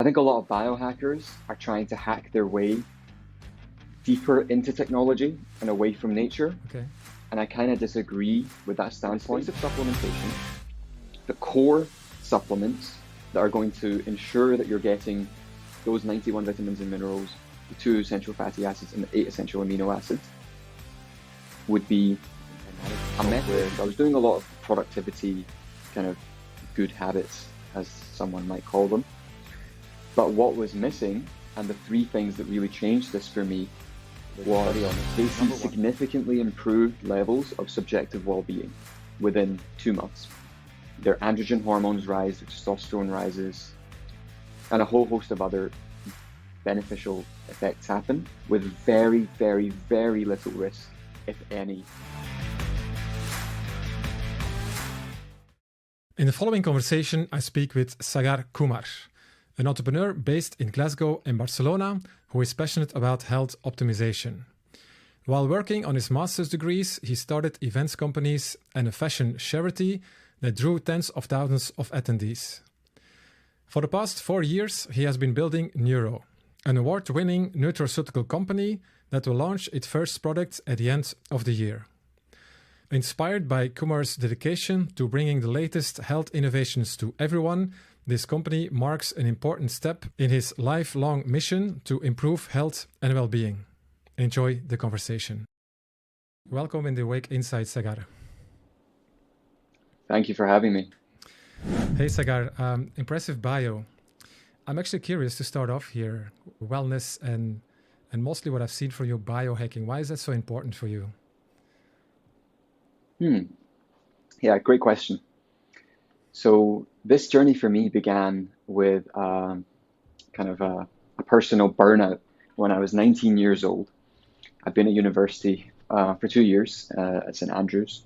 I think a lot of biohackers are trying to hack their way deeper into technology and away from nature. Okay. And I kind of disagree with that standpoint. In the space of supplementation, the core supplements that are going to ensure that you're getting those 91 vitamins and minerals, the 2 essential fatty acids, and the 8 essential amino acids would be a method. I was doing a lot of productivity, kind of good habits, as someone might call them. But what was missing, and the 3 things that really changed this for me, was they see significantly improved levels of subjective well-being within 2 months. Their androgen hormones rise, their testosterone rises, and a whole host of other beneficial effects happen with very, very, very little risk, if any. In the following conversation, I speak with Sagar Kumar, an entrepreneur based in Glasgow and Barcelona who is passionate about health optimization. While working on his master's degrees, he started events companies and a fashion charity that drew tens of thousands of attendees. For the past 4 years, he has been building NUYRO, an award-winning nutraceutical company that will launch its first product at the end of the year. Inspired by Kumar's dedication to bringing the latest health innovations to everyone, this company marks an important step in his lifelong mission to improve health and well-being. Enjoy the conversation. Welcome in the Wake Inside, Sagar. Thank you for having me. Hey, Sagar. Impressive bio. I'm actually curious to start off here. Wellness and mostly what I've seen from you, biohacking. Why is that so important for you? Yeah, great question. So this journey for me began with kind of a personal burnout when I was 19 years old. I've been at university for 2 years at St. Andrews,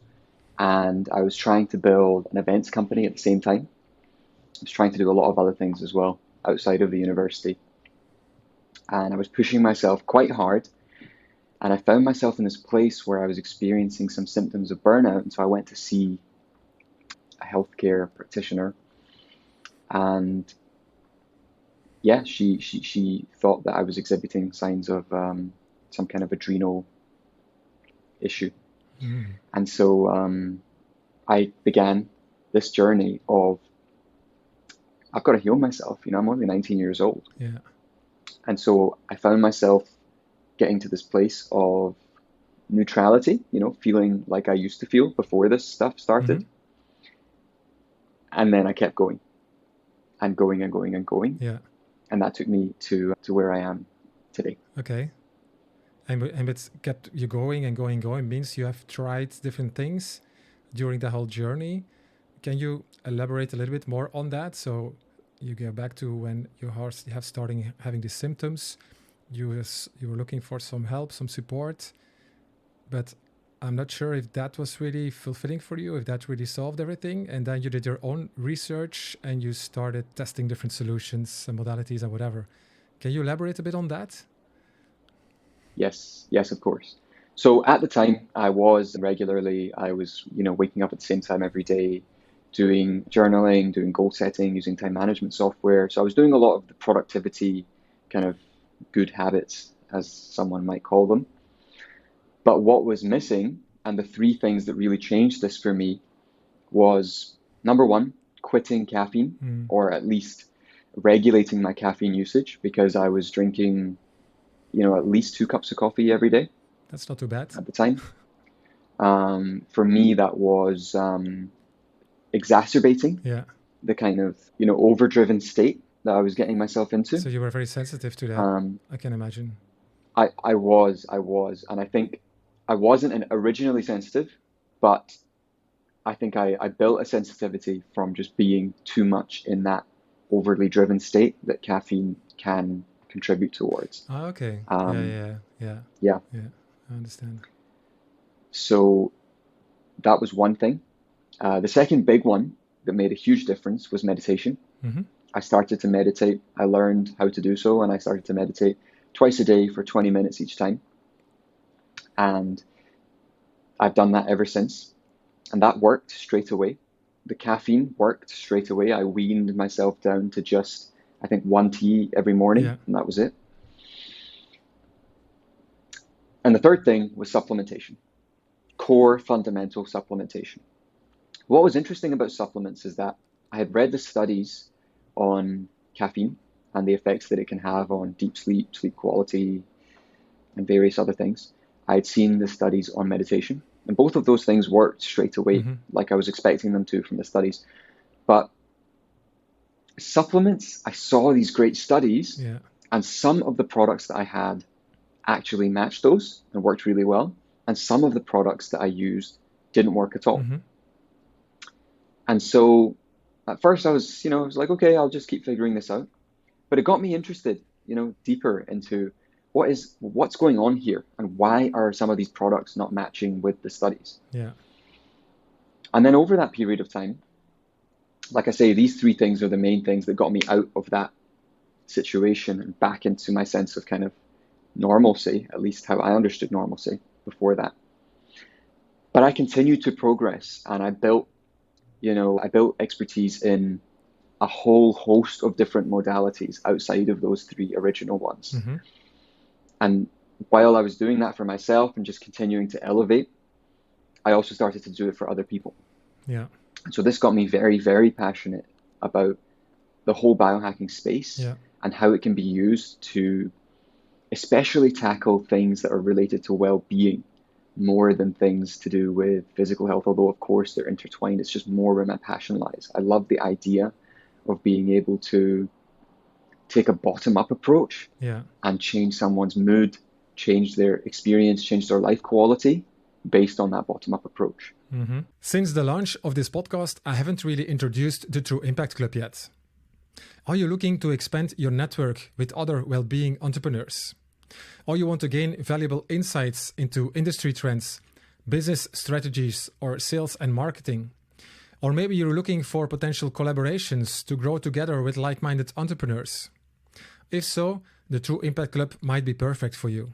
and I was trying to build an events company at the same time. I was trying to do a lot of other things as well outside of the university. And I was pushing myself quite hard. And I found myself in this place where I was experiencing some symptoms of burnout. And so I went to see a healthcare practitioner. And yeah, she thought that I was exhibiting signs of some kind of adrenal issue. And so I began this journey of, I've got to heal myself. I'm only 19 years old. Yeah. And so I found myself getting to this place of neutrality, feeling like I used to feel before this stuff started. And then I kept going and going and going and going. Yeah. And that took me to where I am today. Okay. And it kept you going and going and going means you have tried different things during the whole journey. Can you elaborate a little bit more on that? So you go back to when you have starting having these symptoms. You were looking for some help, some support, but I'm not sure if that was really fulfilling for you, if that really solved everything. And then you did your own research and you started testing different solutions and modalities and whatever. Can you elaborate a bit on that? Yes, of course. So at the time I was waking up at the same time every day, doing journaling, doing goal setting, using time management software. So I was doing a lot of the productivity kind of good habits, as someone might call them. But what was missing, and the 3 things that really changed this for me, was number 1, quitting caffeine, or at least regulating my caffeine usage, because I was drinking, at least 2 cups of coffee every day. That's not too bad. At the time. For me, that was exacerbating the kind of, overdriven state that I was getting myself into. So you were very sensitive to that, I can imagine. I was, and I think I wasn't originally sensitive, but I think I built a sensitivity from just being too much in that overly driven state that caffeine can contribute towards. Okay. Yeah. I understand. So that was one thing. The second big one that made a huge difference was meditation. I started to meditate. I learned how to do so, and I started to meditate twice a day for 20 minutes each time. And I've done that ever since. And that worked straight away. The caffeine worked straight away. I weaned myself down to just I think, one tea every morning, Yeah. and that was it. And the third thing was supplementation, core fundamental supplementation. What was interesting about supplements is that I had read the studies on caffeine and the effects that it can have on deep sleep, sleep quality, and various other things. I had seen the studies on meditation, and both of those things worked straight away, like I was expecting them to from the studies. But supplements, I saw these great studies, Yeah. and some of the products that I had actually matched those and worked really well, and some of the products that I used didn't work at all. And so at first I was like, okay, I'll just keep figuring this out. But it got me interested, deeper into what's going on here and why are some of these products not matching with the studies. Yeah. And then over that period of time, like I say, these three things are the main things that got me out of that situation and back into my sense of kind of normalcy, at least how I understood normalcy before that. But I continued to progress, and I built expertise in a whole host of different modalities outside of those three original ones. And while I was doing that for myself and just continuing to elevate, I also started to do it for other people. Yeah. So this got me very, very passionate about the whole biohacking space and how it can be used to especially tackle things that are related to well-being more than things to do with physical health, although of course they're intertwined. It's just more where my passion lies. I love the idea of being able to take a bottom-up approach and change someone's mood, change their experience, change their life quality based on that bottom-up approach. Since the launch of this podcast, I haven't really introduced the True Impact Club yet. Are you looking to expand your network with other well-being entrepreneurs? Or you want to gain valuable insights into industry trends, business strategies, or sales and marketing? Or maybe you're looking for potential collaborations to grow together with like-minded entrepreneurs. If so, the True Impact Club might be perfect for you.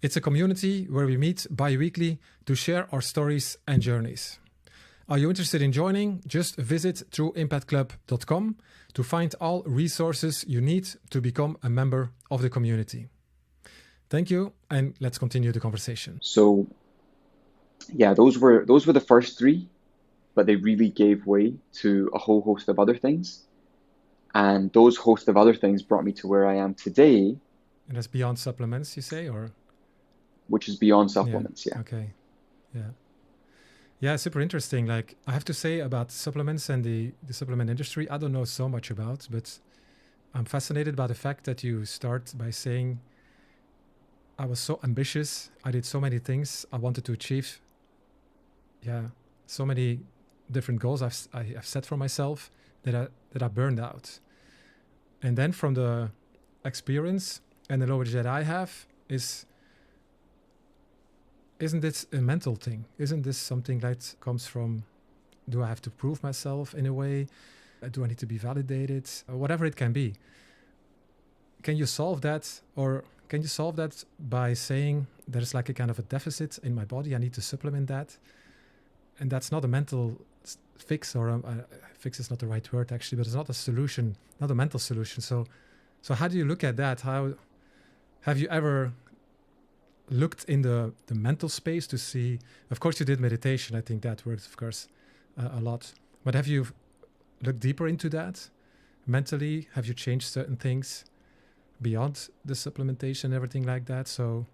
It's a community where we meet bi-weekly to share our stories and journeys. Are you interested in joining? Just visit trueimpactclub.com to find all resources you need to become a member of the community. Thank you, and let's continue the conversation. So, yeah, those were the first three, but they really gave way to a whole host of other things. And those host of other things brought me to where I am today. And that's beyond supplements, you say, or? Which is beyond supplements, yeah. Okay, yeah. Yeah, super interesting. Like, I have to say about supplements and the supplement industry, I don't know so much about, but I'm fascinated by the fact that you start by saying, I was so ambitious. I did so many things I wanted to achieve. Yeah, so many different goals I've set for myself that I burned out. And then from the experience and the knowledge that I have isn't this a mental thing? Isn't this something that comes from, do I have to prove myself in a way? Do I need to be validated? Or whatever it can be. Can you solve that? Or can you solve that by saying there's like a kind of a deficit in my body? I need to supplement that. And that's not a mental fix, or fix is not the right word actually, but it's not a solution, not a mental solution. So how do you look at that? How have you ever looked in the mental space to see? Of course you did meditation. I think that works, of course, a lot. But have you looked deeper into that mentally? Have you changed certain things beyond the supplementation and everything like that? So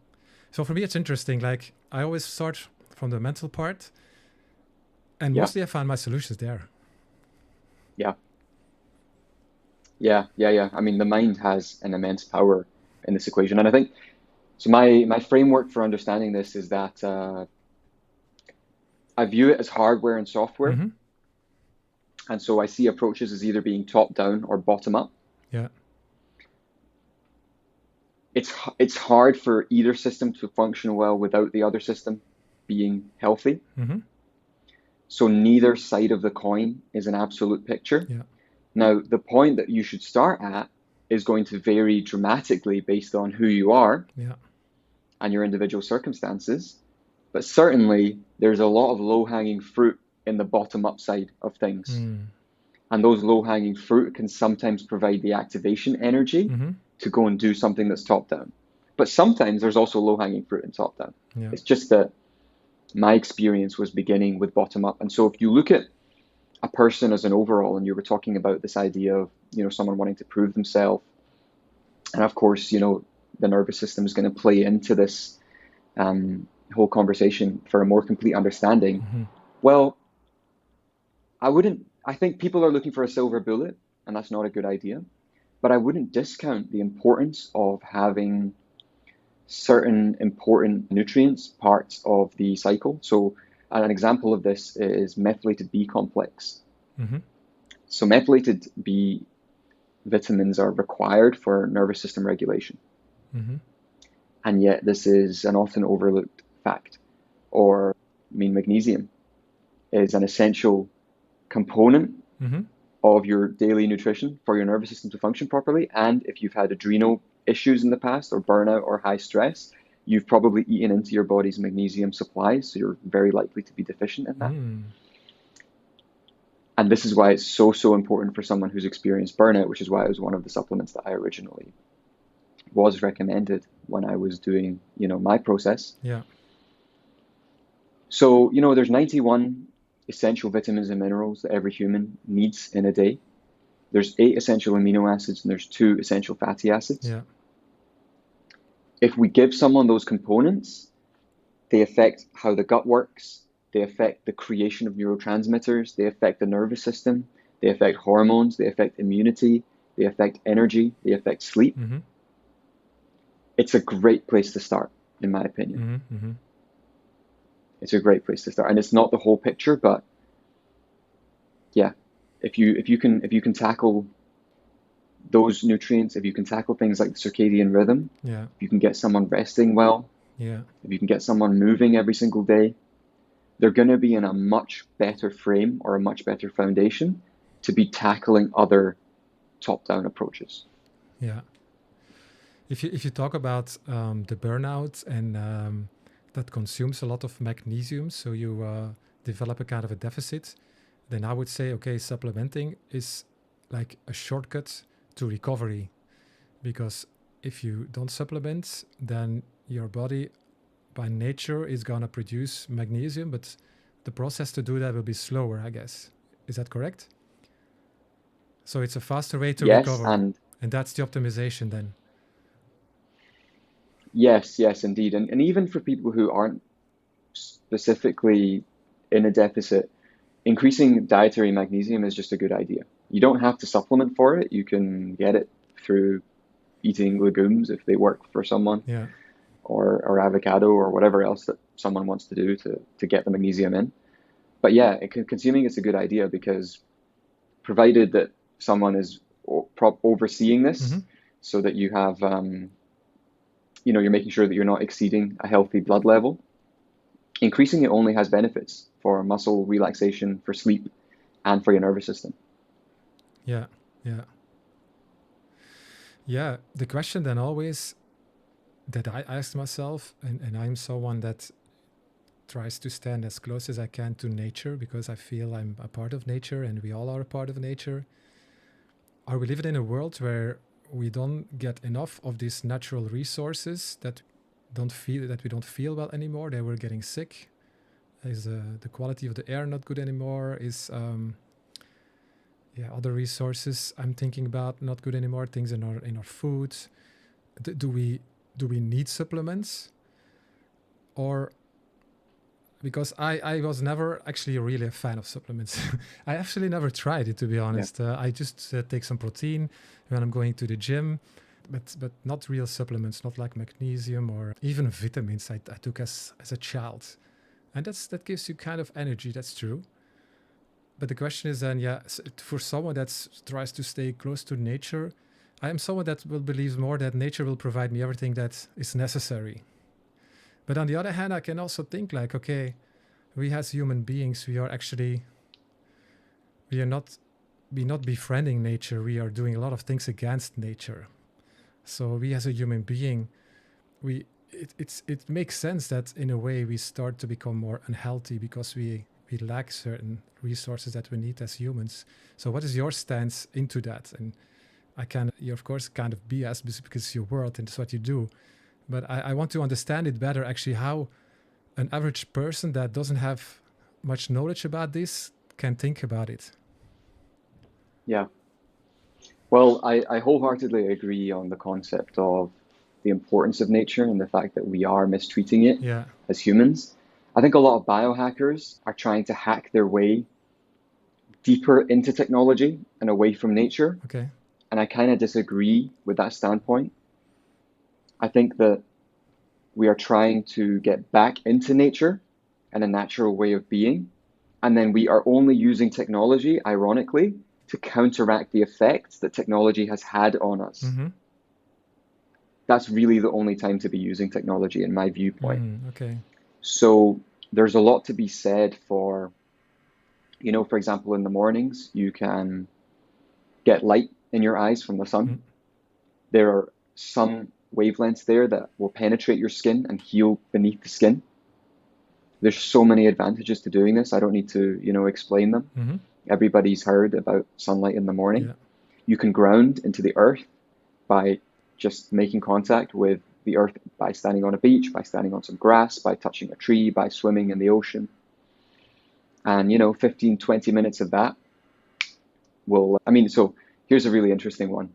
for me it's interesting. Like, I always start from the mental part, and mostly I find my solutions there. Yeah. I mean, the mind has an immense power in this equation. And I think, so my framework for understanding this is that I view it as hardware and software. And so I see approaches as either being top down or bottom up. Yeah. It's hard for either system to function well without the other system being healthy. So neither side of the coin is an absolute picture. Yeah. Now, the point that you should start at is going to vary dramatically based on who you are and your individual circumstances. But certainly, there's a lot of low-hanging fruit in the bottom-up side of things. And those low-hanging fruit can sometimes provide the activation energy Mm-hmm. to go and do something that's top-down. But sometimes there's also low-hanging fruit and top-down. Yeah. It's just that my experience was beginning with bottom-up. And so if you look at a person as an overall, and you were talking about this idea of, someone wanting to prove themselves, and of course, the nervous system is going to play into this whole conversation for a more complete understanding. Mm-hmm. Well, I think people are looking for a silver bullet, and that's not a good idea. But I wouldn't discount the importance of having certain important nutrients parts of the cycle. So an example of this is methylated B complex. Mm-hmm. So methylated B vitamins are required for nervous system regulation. Mm-hmm. And yet this is an often overlooked fact. Or, magnesium is an essential component Mm-hmm. of your daily nutrition for your nervous system to function properly. And if you've had adrenal issues in the past, or burnout, or high stress, you've probably eaten into your body's magnesium supplies, so you're very likely to be deficient in that. Mm. And this is why it's so important for someone who's experienced burnout, which is why it was one of the supplements that I originally was recommended when I was doing, my process. Yeah. So, there's 91 essential vitamins and minerals that every human needs in a day. There's 8 essential amino acids and there's 2 essential fatty acids. Yeah. If we give someone those components, they affect how the gut works, they affect the creation of neurotransmitters, they affect the nervous system, they affect hormones, they affect immunity, they affect energy, they affect sleep. Mm-hmm. It's a great place to start, in my opinion. Mm-hmm. Mm-hmm. It's a great place to start. And it's not the whole picture, but yeah, if you can tackle those nutrients, if you can tackle things like the circadian rhythm, Yeah. if you can get someone resting well, Yeah. if you can get someone moving every single day, they're going to be in a much better frame or a much better foundation to be tackling other top-down approaches. Yeah. If you talk about the burnout and that consumes a lot of magnesium, so you develop a kind of a deficit, then I would say, okay, supplementing is like a shortcut to recovery. Because if you don't supplement, then your body by nature is going to produce magnesium, but the process to do that will be slower, I guess. Is that correct? So it's a faster way to Yes, recover. And that's the optimization then. yes, indeed. And even for people who aren't specifically in a deficit, increasing dietary magnesium is just a good idea. You don't have to supplement for it. You can get it through eating legumes if they work for someone, Yeah. or avocado or whatever else that someone wants to do to get the magnesium in. But yeah, consuming it's a good idea, because provided that someone is overseeing this, Mm-hmm. so that you have, you're making sure that you're not exceeding a healthy blood level, increasing it only has benefits for muscle relaxation, for sleep, and for your nervous system. Yeah. Yeah. Yeah. The question then always that I asked myself, and I'm someone that tries to stand as close as I can to nature because I feel I'm a part of nature and we all are a part of nature. Are we living in a world where we don't get enough of these natural resources that we don't feel well anymore? That we're getting sick? Is the quality of the air not good anymore? Is other resources I'm thinking about not good anymore? Things in our foods. Do we need supplements? Or because I was never actually really a fan of supplements. I actually never tried it, to be honest. Yeah. I just take some protein when I'm going to the gym, but not real supplements, not like magnesium or even vitamins I took as a child. And that gives you kind of energy, that's true. But the question is then, for someone that tries to stay close to nature, I am someone that will believe more that nature will provide me everything that is necessary. But on the other hand, I can also think like, okay, we as human beings, we are not befriending nature. We are doing a lot of things against nature. So we as a human being, it makes sense that in a way we start to become more unhealthy because we we lack certain resources that we need as humans. So what is your stance into that? And you of course kind of BS because it's your world and it's what you do. But I want to understand it better, actually, how an average person that doesn't have much knowledge about this can think about it. Yeah. Well, I wholeheartedly agree on the concept of the importance of nature and the fact that we are mistreating it Yeah. as humans. I think a lot of biohackers are trying to hack their way deeper into technology and away from nature. Okay. And I kind of disagree with that standpoint. I think that we are trying to get back into nature and a natural way of being. And then we are only using technology, ironically, to counteract the effects that technology has had on us. Mm-hmm. That's really the only time to be using technology, in my viewpoint. Okay. So there's a lot to be said for, for example, in the mornings, you can get light in your eyes from the sun. There are some wavelengths there that will penetrate your skin and heal beneath the skin. There's so many advantages to doing this. I don't need to, explain them. Everybody's heard about sunlight in the morning. Yeah. You can ground into the earth by just making contact with the earth by standing on a beach, by standing on some grass, by touching a tree, by swimming in the ocean. And, 15, 20 minutes of that so here's a really interesting one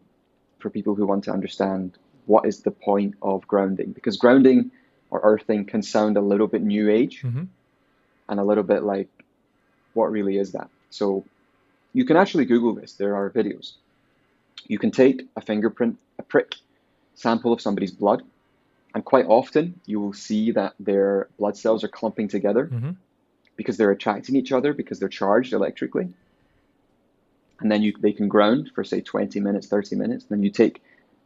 for people who want to understand what is the point of grounding, because grounding or earthing can sound a little bit new age and a little bit like, what really is that? So you can actually Google this. There are videos. You can take a fingerprint, a prick sample of somebody's blood, and quite often you will see that their blood cells are clumping together because they're attracting each other, because they're charged electrically. And then they can ground for, say, 20 minutes, 30 minutes. Then you take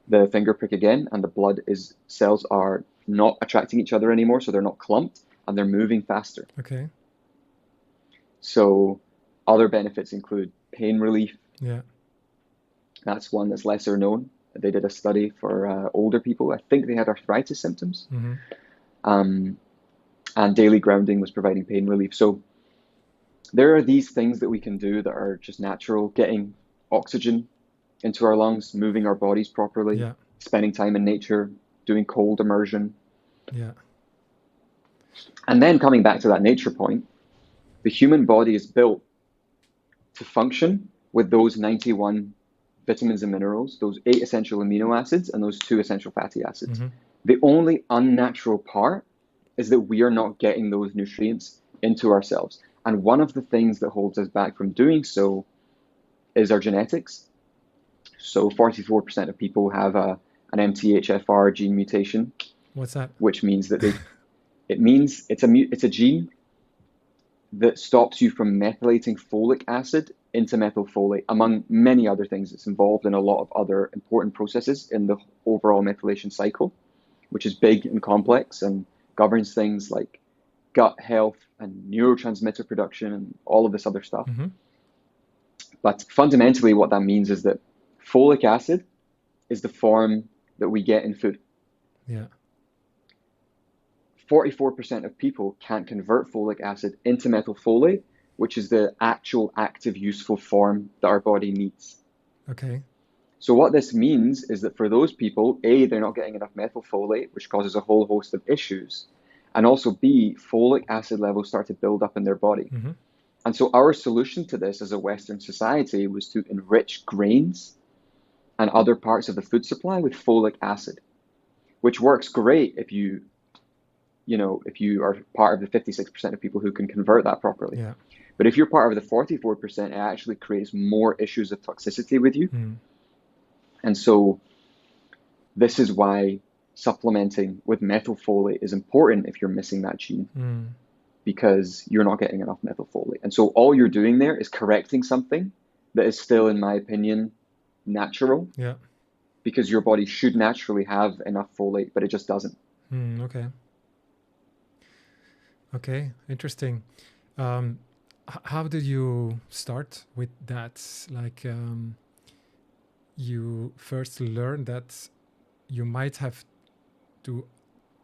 the finger prick again, and the cells are not attracting each other anymore, so they're not clumped, and they're moving faster. Okay. So other benefits include pain relief. Yeah. That's one that's lesser known. They did a study for older people. I think they had arthritis symptoms. And daily grounding was providing pain relief. So there are these things that we can do that are just natural, getting oxygen into our lungs, moving our bodies properly, spending time in nature, doing cold immersion. Yeah. And then coming back to that nature point, the human body is built to function with those 91 vitamins and minerals, those 8 essential amino acids, and those 2 essential fatty acids. The only unnatural part is that we are not getting those nutrients into ourselves. And one of the things that holds us back from doing so is our genetics. So 44% of people have an MTHFR gene mutation. What's that? Which means that it's a gene that stops you from methylating folic acid into methylfolate, among many other things. It's involved in a lot of other important processes in the overall methylation cycle, which is big and complex and governs things like gut health and neurotransmitter production and all of this other stuff. But fundamentally, what that means is that folic acid is the form that we get in food. Yeah. 44% of people can't convert folic acid into methylfolate, which is the actual active useful form that our body needs. Okay. So what this means is that for those people, A, they're not getting enough methylfolate, which causes a whole host of issues. And also B, folic acid levels start to build up in their body. And so our solution to this as a Western society was to enrich grains and other parts of the food supply with folic acid, which works great if you are part of the 56% of people who can convert that properly. Yeah. But if you're part of the 44%, it actually creates more issues of toxicity with you. And so this is why supplementing with methylfolate is important if you're missing that gene, because you're not getting enough methylfolate. And so all you're doing there is correcting something that is still, in my opinion, natural. Yeah. Because your body should naturally have enough folate, but it just doesn't. Okay. Okay, interesting. How did you start with that? Like, you first learned that you might have to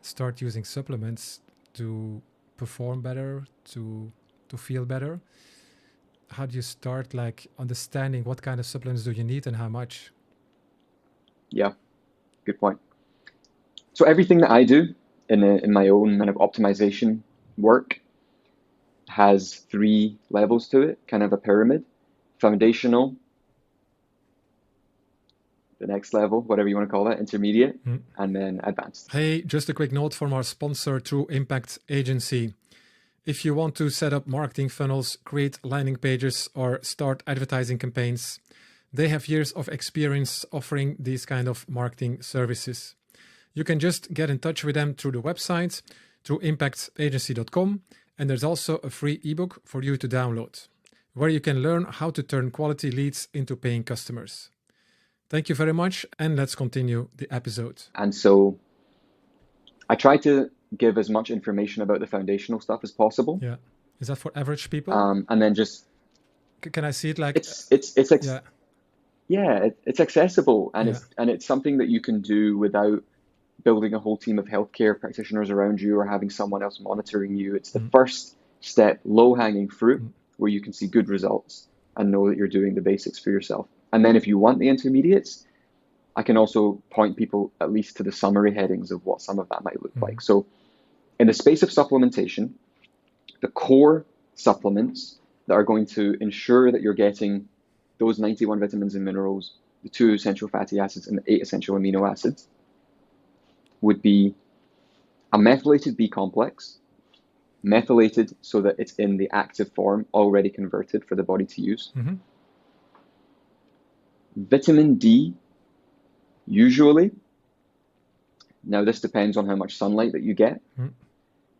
start using supplements to perform better, to to feel better. How do you start like understanding what kind of supplements do you need and how much? Yeah, good point. So everything that I do in my own kind of optimization work has 3 levels to it, kind of a pyramid: foundational, the next level, whatever you want to call that, intermediate, and then advanced. Hey, just a quick note from our sponsor, True Impact Agency. If you want to set up marketing funnels, create landing pages, or start advertising campaigns, they have years of experience offering these kind of marketing services. You can just get in touch with them through the website, through impactagency.com, and there's also a free ebook for you to download, where you can learn how to turn quality leads into paying customers. Thank you very much, and let's continue the episode. And so I try to give as much information about the foundational stuff as possible. Yeah. Is that for average people? And then just... Can I see it like... It's accessible, and it's something that you can do without building a whole team of healthcare practitioners around you or having someone else monitoring you. It's the first step, low-hanging fruit, where you can see good results and know that you're doing the basics for yourself. And then if you want the intermediates, I can also point people at least to the summary headings of what some of that might look like. So in the space of supplementation, the core supplements that are going to ensure that you're getting those 91 vitamins and minerals, the 2 essential fatty acids, and the 8 essential amino acids would be a methylated B complex, methylated so that it's in the active form, already converted for the body to use. Vitamin D, usually. Now this depends on how much sunlight that you get.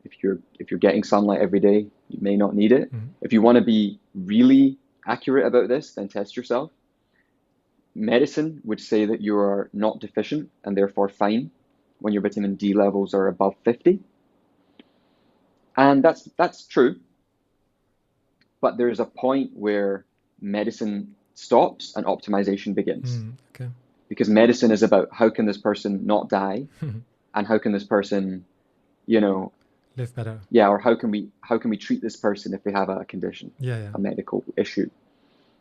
If you're getting sunlight every day, you may not need it. If you want to be really accurate about this, then test yourself. Medicine would say that you are not deficient and therefore fine when your vitamin D levels are above 50. And that's true. But there's a point where medicine stops and optimization begins. Because medicine is about how can this person not die and how can this person, live better. Yeah, or how can we treat this person if they have a condition, a medical issue.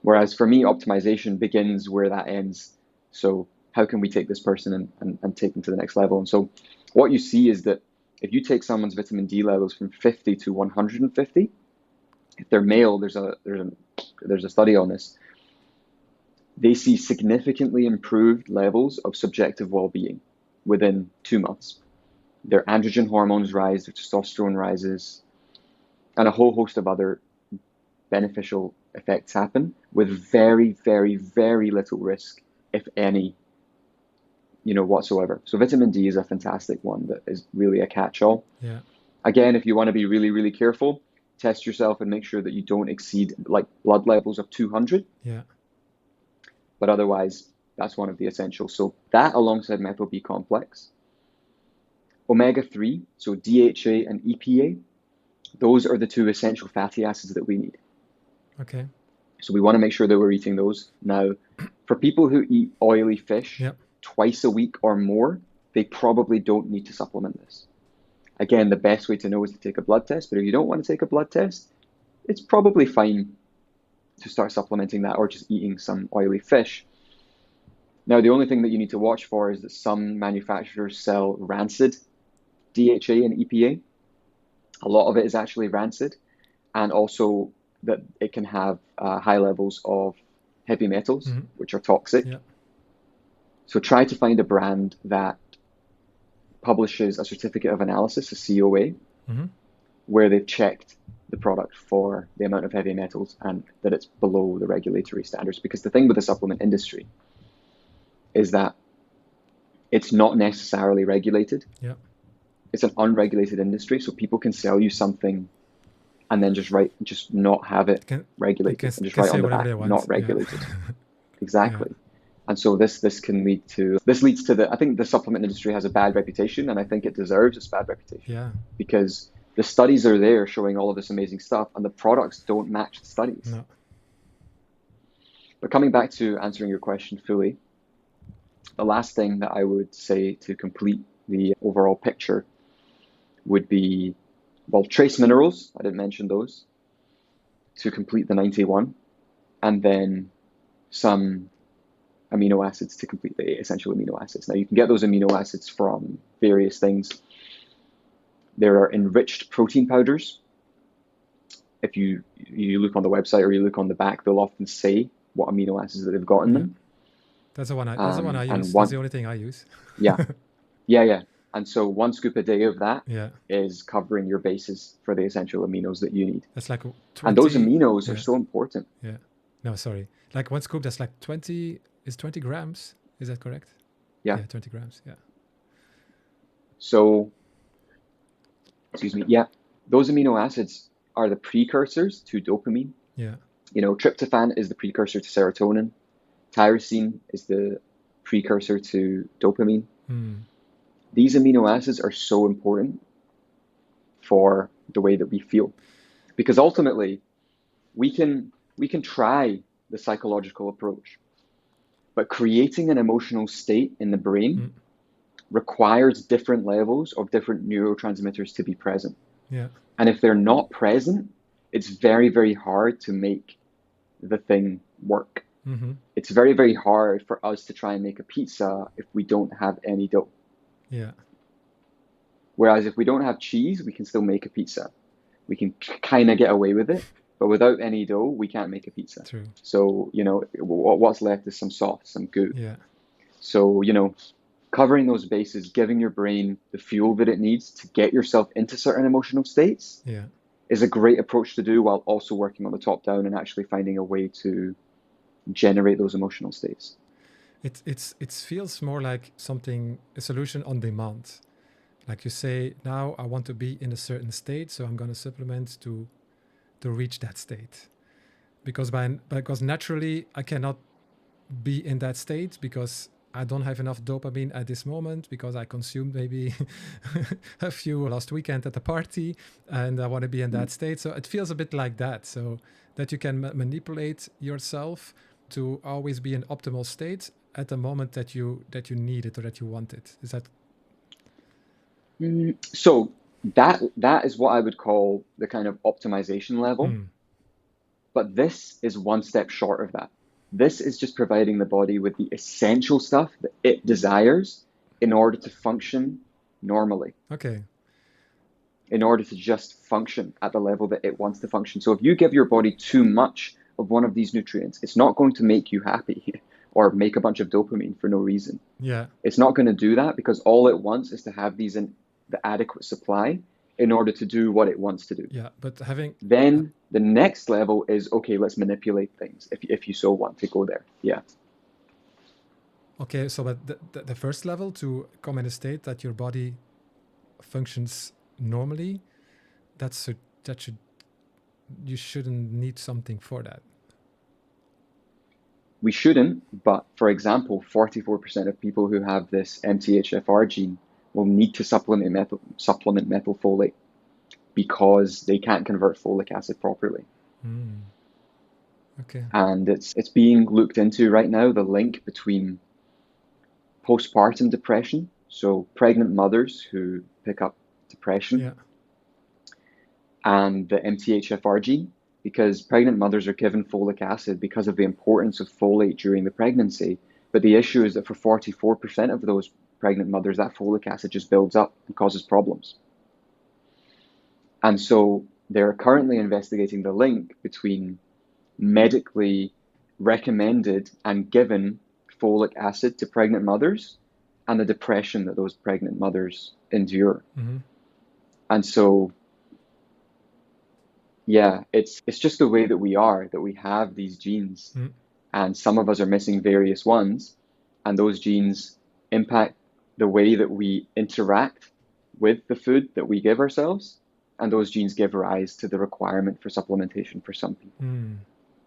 Whereas for me, optimization begins where that ends. So how can we take this person and take them to the next level? And so what you see is that if you take someone's vitamin D levels from 50 to 150, if they're male, there's a study on this, they see significantly improved levels of subjective well-being within 2 months. Their androgen hormones rise, their testosterone rises, and a whole host of other beneficial effects happen with very, very, very little risk, if any, whatsoever. So vitamin D is a fantastic one that is really a catch-all. Again, if you want to be really, really careful, test yourself and make sure that you don't exceed like blood levels of 200. But otherwise, that's one of the essentials. So that alongside methyl B complex, omega-3, so DHA and EPA, those are the 2 essential fatty acids that we need. So we want to make sure that we're eating those. Now, for people who eat oily fish twice a week or more, they probably don't need to supplement this. Again, the best way to know is to take a blood test, but if you don't want to take a blood test, it's probably fine to start supplementing that or just eating some oily fish. Now, the only thing that you need to watch for is that some manufacturers sell rancid DHA and EPA. A lot of it is actually rancid, and also that it can have high levels of heavy metals, which are toxic. So try to find a brand that publishes a certificate of analysis, a COA, where they've checked the product for the amount of heavy metals and that it's below the regulatory standards. Because the thing with the supplement industry is that it's not necessarily regulated. It's an unregulated industry, so people can sell you something and then just not have it regulated and just write on the back, not regulated. Exactly. And so this leads to the, I think the supplement industry has a bad reputation, and I think it deserves its bad reputation. Because the studies are there showing all of this amazing stuff, and the products don't match the studies. But coming back to answering your question fully, the last thing that I would say to complete the overall picture would be, well, trace minerals. I didn't mention those. to complete the 91, and then some amino acids to complete the 8 essential amino acids. Now, you can get those amino acids from various things. There are enriched protein powders. If you look on the website or you look on the back, they'll often say what amino acids that they've got in them. That's the one I use. And That's the only thing I use. yeah. And so 1 scoop a day of that Yeah. is covering your bases for the essential aminos that you need. That's like 20. And those aminos Yeah. are so important. Yeah. No, sorry. Like 1 scoop, that's like 20 grams. Is that correct? Yeah. 20 grams. Yeah. So, excuse me. Yeah, those amino acids are the precursors to dopamine. Yeah. You know, tryptophan is the precursor to serotonin. Tyrosine is the precursor to dopamine. These amino acids are so important for the way that we feel, because ultimately we can try the psychological approach, but creating an emotional state in the brain requires different levels of different neurotransmitters to be present. Yeah. And if they're not present, it's very, very hard to make the thing work. It's very, very hard for us to try and make a pizza if we don't have any dough. Yeah. Whereas if we don't have cheese, we can still make a pizza. We can kind of get away with it, but without any dough, we can't make a pizza. True. So, you know, what's left is some sauce, some goo. Yeah. So, you know, covering those bases, giving your brain the fuel that it needs to get yourself into certain emotional states is a great approach to do, while also working on the top down and actually finding a way to generate those emotional states. It feels more like a solution on demand. Like you say, now I want to be in a certain state, so I'm going to supplement to reach that state. Because naturally I cannot be in that state because I don't have enough dopamine at this moment, because I consumed maybe a few last weekend at a party, and I want to be in that state. So it feels a bit like that. So that you can manipulate yourself to always be in optimal state at the moment that you need it or that you want it. Is that? So that is what I would call the kind of optimization level. But this is one step short of that. This is just providing the body with the essential stuff that it desires in order to function normally. Okay. In order to just function at the level that it wants to function. So if you give your body too much of one of these nutrients, it's not going to make you happy or make a bunch of dopamine for no reason. Yeah. It's not going to do that, because all it wants is to have these in the adequate supply in order to do what it wants to do. Yeah, but then the next level is, okay, let's manipulate things if you so want to go there. Yeah. Okay, so but the first level, to come in a state that your body functions normally, you shouldn't need something for that. We shouldn't, but for example, 44% of people who have this MTHFR gene will need to supplement methylfolate because they can't convert folic acid properly. Okay. And it's being looked into right now, the link between postpartum depression, so pregnant mothers who pick up depression, and the MTHFR gene, because pregnant mothers are given folic acid because of the importance of folate during the pregnancy. But the issue is that for 44% of those pregnant mothers, that folic acid just builds up and causes problems. And so they're currently investigating the link between medically recommended and given folic acid to pregnant mothers and the depression that those pregnant mothers endure. And so, yeah, it's just the way that we are, that we have these genes, and some of us are missing various ones, and those genes impact the way that we interact with the food that we give ourselves, and those genes give rise to the requirement for supplementation for some people.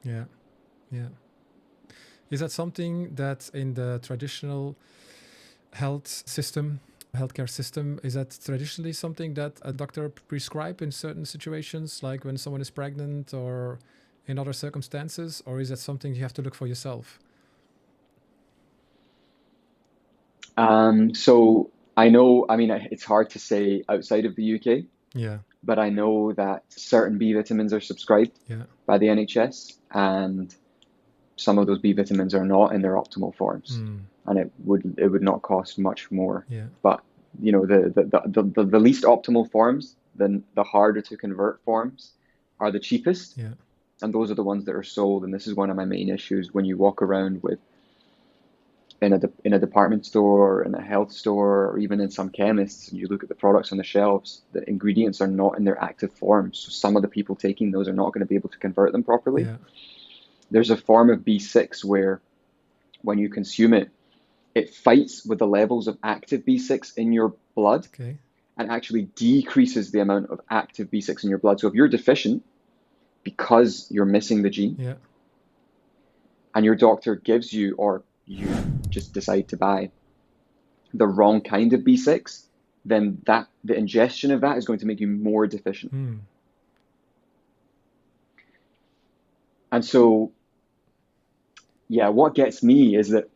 Yeah. Is that something that in the traditional healthcare system, is that traditionally something that a doctor prescribe in certain situations, like when someone is pregnant or in other circumstances, or is that something you have to look for yourself? So I know, it's hard to say outside of the UK. Yeah. But I know that certain B vitamins are prescribed. Yeah. by the NHS, and some of those B vitamins are not in their optimal forms, and it would not cost much more. Yeah. But you know, the least optimal forms, then the harder to convert forms, are the cheapest. Yeah. And those are the ones that are sold. And this is one of my main issues when you walk around with in a department store, or in a health store, or even in some chemists, and you look at the products on the shelves, the ingredients are not in their active forms. So some of the people taking those are not going to be able to convert them properly. Yeah. There's a form of B6 where when you consume it, it fights with the levels of active B6 in your blood, Okay. and actually decreases the amount of active B6 in your blood. So if you're deficient because you're missing the gene, Yeah. and your doctor gives you, or you just decide to buy the wrong kind of B6, then the ingestion of that is going to make you more deficient. And so, yeah, what gets me is that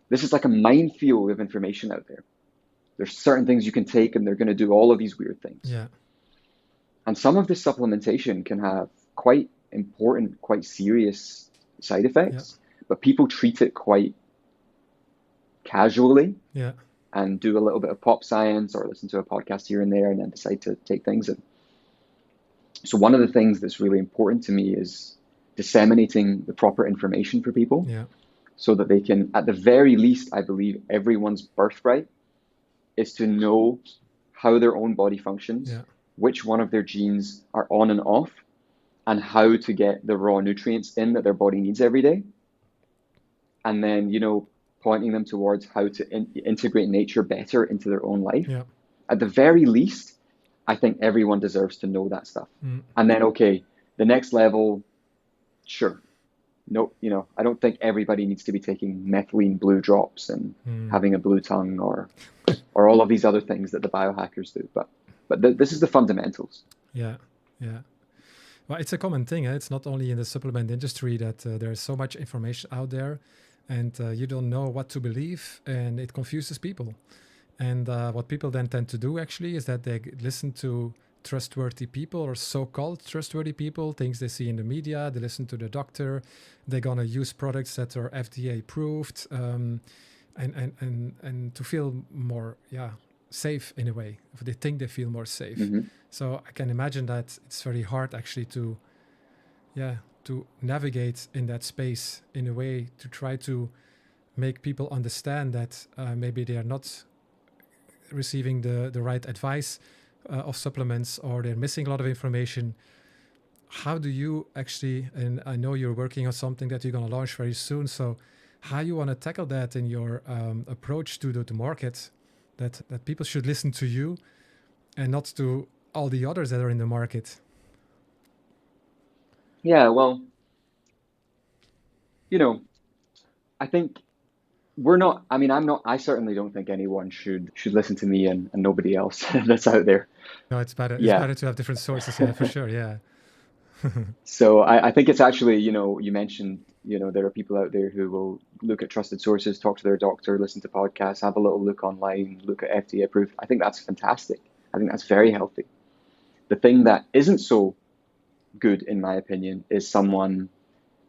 this is like a minefield of information out there. There's certain things you can take, and they're going to do all of these weird things. Yeah. And some of this supplementation can have quite important, quite serious side effects, but people treat it quite casually. Yeah. And do a little bit of pop science, or listen to a podcast here and there, and then decide to take things in. So one of the things that's really important to me is disseminating the proper information for people, so that they can, at the very least, I believe everyone's birthright is to know how their own body functions, which one of their genes are on and off, and how to get the raw nutrients in that their body needs every day. And then, you know, pointing them towards how to integrate nature better into their own life. At the very least, I think everyone deserves to know that stuff. And then, okay, the next level, sure. No, you know, I don't think everybody needs to be taking methylene blue drops and having a blue tongue, or all of these other things that the biohackers do. But this is the fundamentals. Yeah. Well, it's a common thing. It's not only in the supplement industry that there's so much information out there, and you don't know what to believe, and it confuses people. And what people then tend to do actually is that they listen to trustworthy people, or so-called trustworthy people, things they see in the media. They listen to the doctor. They're gonna use products that are FDA approved, and to feel more safe in a way. If they think they feel more safe. So I can imagine that it's very hard actually to navigate in that space in a way to try to make people understand that maybe they are not receiving the right advice of supplements, or they're missing a lot of information. How do you actually, and I know you're working on something that you're going to launch very soon, so how you want to tackle that in your approach to the market, that people should listen to you and not to all the others that are in the market? Yeah, well, you know, I think I certainly don't think anyone should listen to me and nobody else that's out there. No, it's better. Yeah. It's better to have different sources. Yeah, for sure. Yeah. So I think it's actually, you know, you mentioned, you know, there are people out there who will look at trusted sources, talk to their doctor, listen to podcasts, have a little look online, look at FDA approved. I think that's fantastic. I think that's very healthy. The thing that isn't so good, in my opinion, is someone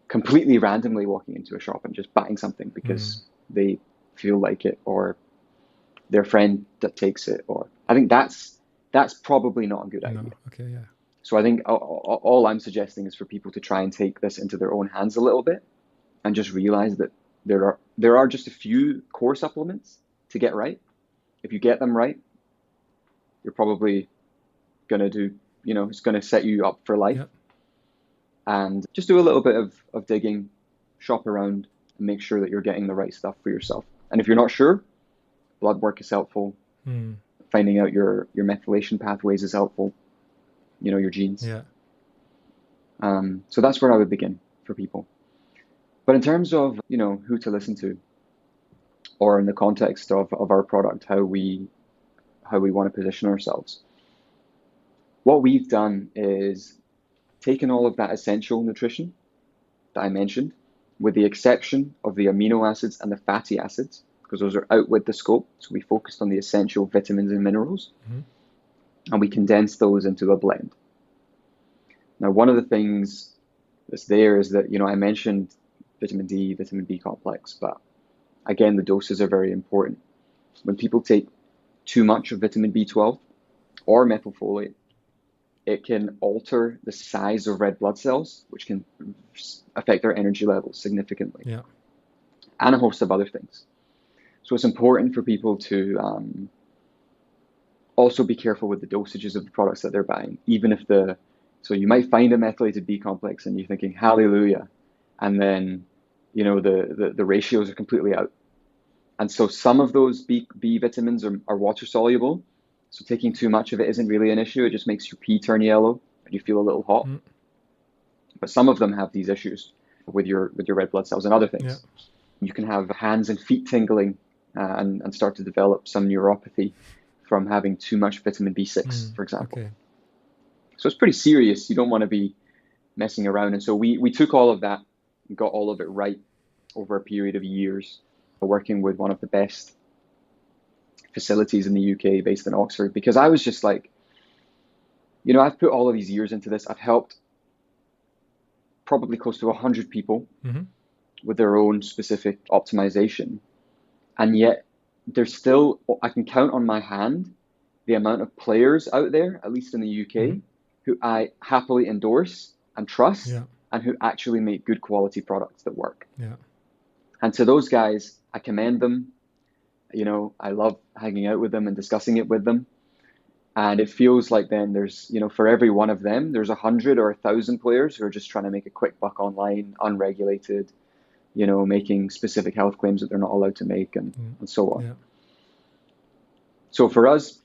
completely randomly walking into a shop and just buying something because they feel like it, or their friend that takes it, or I think that's probably not a good idea. Okay, yeah. So I think all I'm suggesting is for people to try and take this into their own hands a little bit, and just realize that there are just a few core supplements to get right. If you get them right, you're probably gonna do, you know, it's gonna set you up for life. And just do a little bit of digging, shop around, and make sure that you're getting the right stuff for yourself. And if you're not sure, blood work is helpful. Finding out your methylation pathways is helpful. You know, your genes. So that's where I would begin for people. But in terms of, you know, who to listen to, or in the context of our product, how we want to position ourselves, what we've done is taken all of that essential nutrition that I mentioned, with the exception of the amino acids and the fatty acids, because those are out with the scope. So we focused on the essential vitamins and minerals, and we condensed those into a blend. Now, one of the things that's there is that, I mentioned vitamin D, vitamin B complex, but again, the doses are very important. When people take too much of vitamin B12 or methylfolate, it can alter the size of red blood cells, which can affect their energy levels significantly, Yeah. and a host of other things. So it's important for people to also be careful with the dosages of the products that they're buying, even if so you might find a methylated B complex and you're thinking, hallelujah, and then, the ratios are completely out. And so some of those B vitamins are water soluble. So taking too much of it isn't really an issue. It just makes your pee turn yellow and you feel a little hot. But some of them have these issues with your red blood cells and other things. Yeah. You can have hands and feet tingling and start to develop some neuropathy from having too much vitamin B6, for example. Okay. So it's pretty serious. You don't want to be messing around. And so we took all of that and got all of it right over a period of years, working with one of the best facilities in the UK based in Oxford, because I was just like, I've put all of these years into this. I've helped probably close to 100 people with their own specific optimization. And yet there's still, I can count on my hand the amount of players out there, at least in the UK, who I happily endorse and trust, and who actually make good quality products that work. Yeah. And to those guys, I commend them. I love hanging out with them and discussing it with them. And it feels like then there's, for every one of them, there's 100 or 1,000 players who are just trying to make a quick buck online, unregulated, making specific health claims that they're not allowed to make and so on. Yeah. So for us,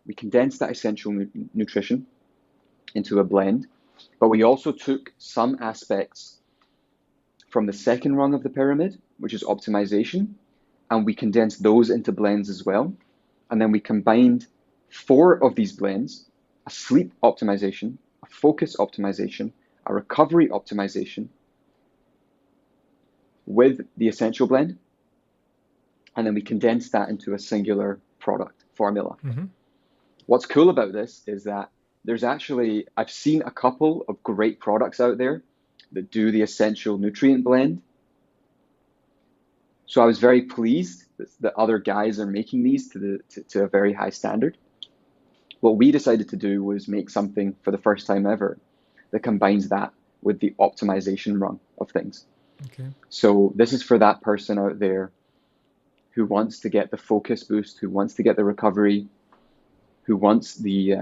we condensed that essential nutrition into a blend, but we also took some aspects from the second rung of the pyramid, which is optimization, and we condensed those into blends as well. And then we combined 4 of these blends: a sleep optimization, a focus optimization, a recovery optimization, with the essential blend. And then we condensed that into a singular product formula. What's cool about this is that I've seen a couple of great products out there that do the essential nutrient blend. So I was very pleased that other guys are making these to a very high standard. What we decided to do was make something for the first time ever that combines that with the optimization rung of things. Okay. So this is for that person out there who wants to get the focus boost, who wants to get the recovery, who wants the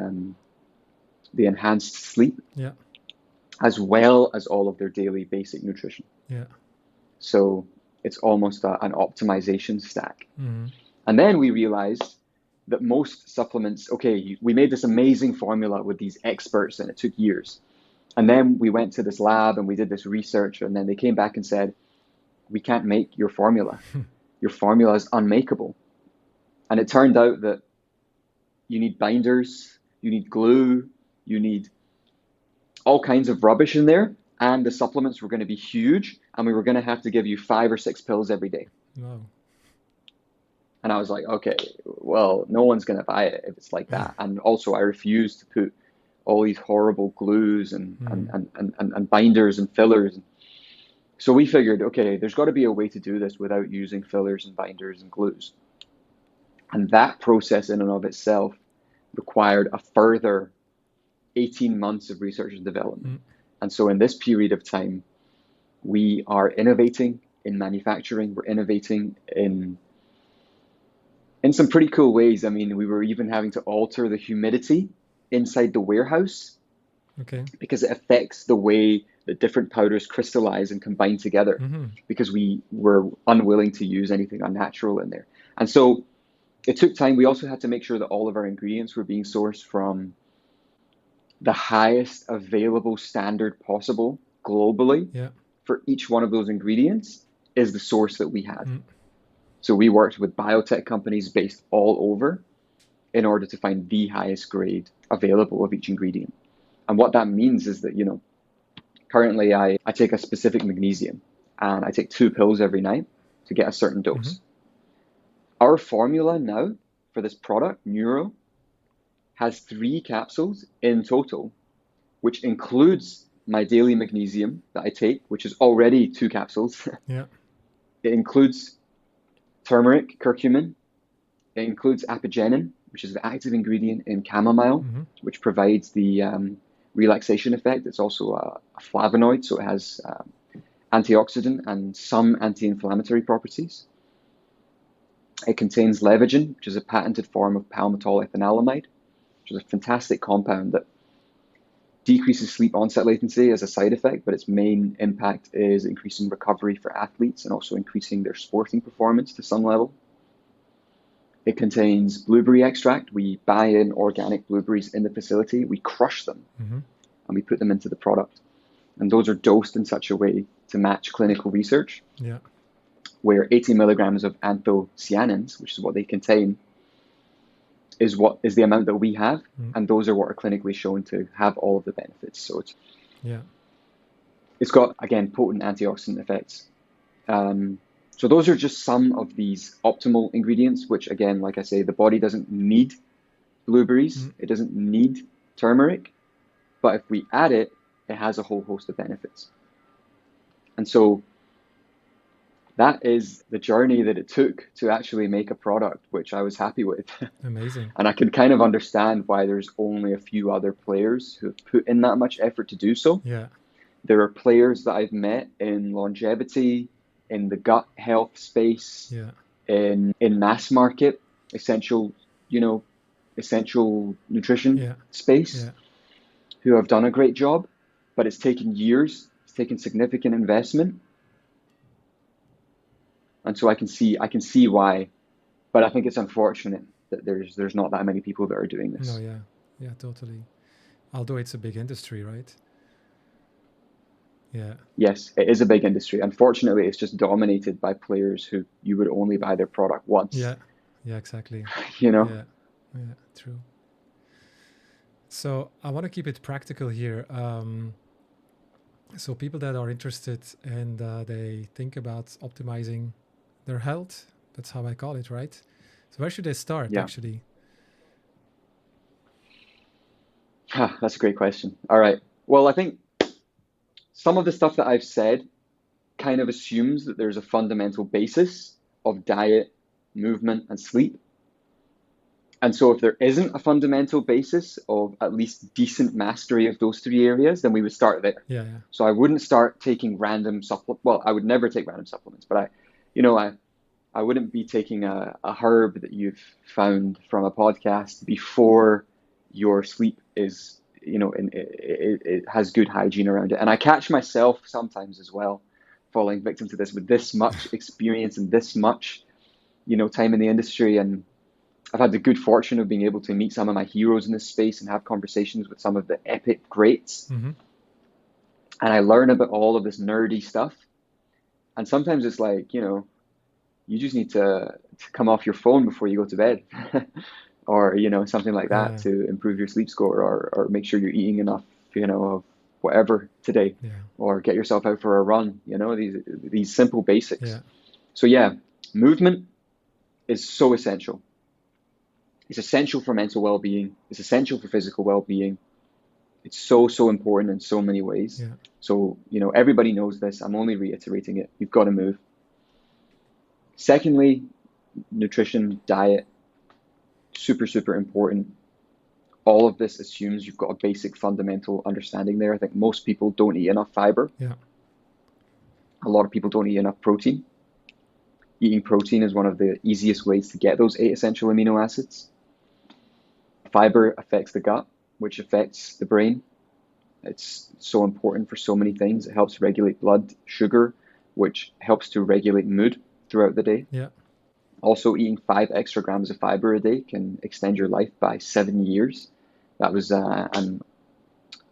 enhanced sleep, as well as all of their daily basic nutrition. Yeah. So it's almost an optimization stack. And then we realized that most supplements, we made this amazing formula with these experts and it took years. And then we went to this lab and we did this research, and then they came back and said, we can't make your formula. Your formula is unmakeable. And it turned out that you need binders, you need glue, you need all kinds of rubbish in there, and the supplements were going to be huge, and we were going to have to give you 5 or 6 pills every day. Wow. And I was like, okay, well, no one's going to buy it if it's like that. And also I refused to put all these horrible glues and binders and fillers. So we figured, okay, there's got to be a way to do this without using fillers and binders and glues. And that process in and of itself required a further 18 months of research and development. And so in this period of time, we are innovating in manufacturing. We're innovating in some pretty cool ways. I mean, we were even having to alter the humidity inside the warehouse, because it affects the way that different powders crystallize and combine together, because we were unwilling to use anything unnatural in there. And so it took time. We also had to make sure that all of our ingredients were being sourced from the highest available standard possible globally. For each one of those ingredients is the source that we had. So we worked with biotech companies based all over in order to find the highest grade available of each ingredient. And what that means is that, currently I take a specific magnesium and I take 2 pills every night to get a certain dose. Our formula now for this product, NUYRO, has 3 capsules in total, which includes my daily magnesium that I take, which is already 2 capsules. Yeah. It includes turmeric, curcumin. It includes apigenin, which is the active ingredient in chamomile, Mm-hmm. which provides the relaxation effect. It's also a flavonoid, so it has antioxidant and some anti-inflammatory properties. It contains levogen, which is a patented form of palmitoyl ethanolamide, which is a fantastic compound that decreases sleep onset latency as a side effect, but its main impact is increasing recovery for athletes and also increasing their sporting performance to some level. It contains blueberry extract. We buy in organic blueberries in the facility, we crush them, Mm-hmm. and we put them into the product. And those are dosed in such a way to match clinical research, Yeah. where 80 milligrams of anthocyanins, which is what they contain, is the amount that we have, and those are what are clinically shown to have all of the benefits. So it's got, again, potent antioxidant effects. So those are just some of these optimal ingredients, which, again, like I say, the body doesn't need blueberries, it doesn't need turmeric, but if we add it, it has a whole host of benefits. And so that is the journey that it took to actually make a product, which I was happy with. Amazing. And I can kind of understand why there's only a few other players who have put in that much effort to do so. Yeah. There are players that I've met in longevity, in the gut health space, Yeah. in mass market, essential nutrition space, who have done a great job, but it's taken years, it's taken significant investment. And so I can see why, but I think it's unfortunate that there's not that many people that are doing this. No, yeah, totally. Although it's a big industry, right? Yeah. Yes, it is a big industry. Unfortunately, it's just dominated by players who you would only buy their product once. Yeah, exactly. Yeah, True. So I want to keep it practical here. So people that are interested and they think about optimizing their health, that's how I call it, right? So where should they start, actually? That's a great question. All right. Well, I think some of the stuff that I've said kind of assumes that there's a fundamental basis of diet, movement, and sleep. And so if there isn't a fundamental basis of at least decent mastery of those 3 areas, then we would start there. Yeah. So I wouldn't start taking random supplements. Well, I would never take random supplements, but I wouldn't be taking a herb that you've found from a podcast before your sleep is, it has good hygiene around it. And I catch myself sometimes as well falling victim to this with this much experience and this much, time in the industry. And I've had the good fortune of being able to meet some of my heroes in this space and have conversations with some of the epic greats. Mm-hmm. And I learn about all of this nerdy stuff. And sometimes it's like, you just need to come off your phone before you go to bed or, something like that to improve your sleep score or make sure you're eating enough, of whatever today or get yourself out for a run, these simple basics. Yeah. So movement is so essential. It's essential for mental well-being. It's essential for physical well-being. It's so, so important in so many ways. Yeah. So, everybody knows this. I'm only reiterating it. You've got to move. Secondly, nutrition, diet, super, super important. All of this assumes you've got a basic fundamental understanding there. I think most people don't eat enough fiber. Yeah. A lot of people don't eat enough protein. Eating protein is one of the easiest ways to get those 8 essential amino acids. Fiber affects the gut, which affects the brain. It's so important for so many things. It helps regulate blood sugar, which helps to regulate mood throughout the day. Yeah. Also, eating 5 extra grams of fiber a day can extend your life by 7 years. That was I'm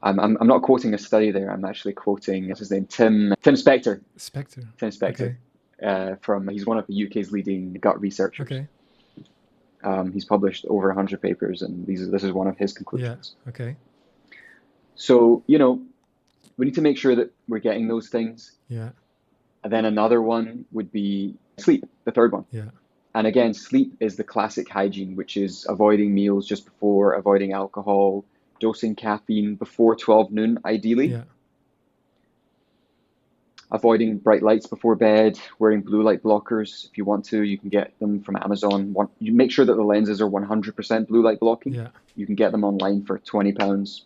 not quoting a study there. I'm actually quoting, what's his name, Tim Spector. Tim Spector. Okay. He's one of the UK's leading gut researchers. Okay. He's published over 100 papers, and this is one of his conclusions. Yeah. Okay. So, we need to make sure that we're getting those things. Yeah. And then another one would be sleep, the third one. Yeah. And again, sleep is the classic hygiene, which is avoiding meals just before, avoiding alcohol, dosing caffeine before 12 noon, ideally. Yeah. avoiding bright lights before bed, wearing blue light blockers. If you want to, you can get them from Amazon. You make sure that the lenses are 100% blue light blocking. Yeah. You can get them online for £20.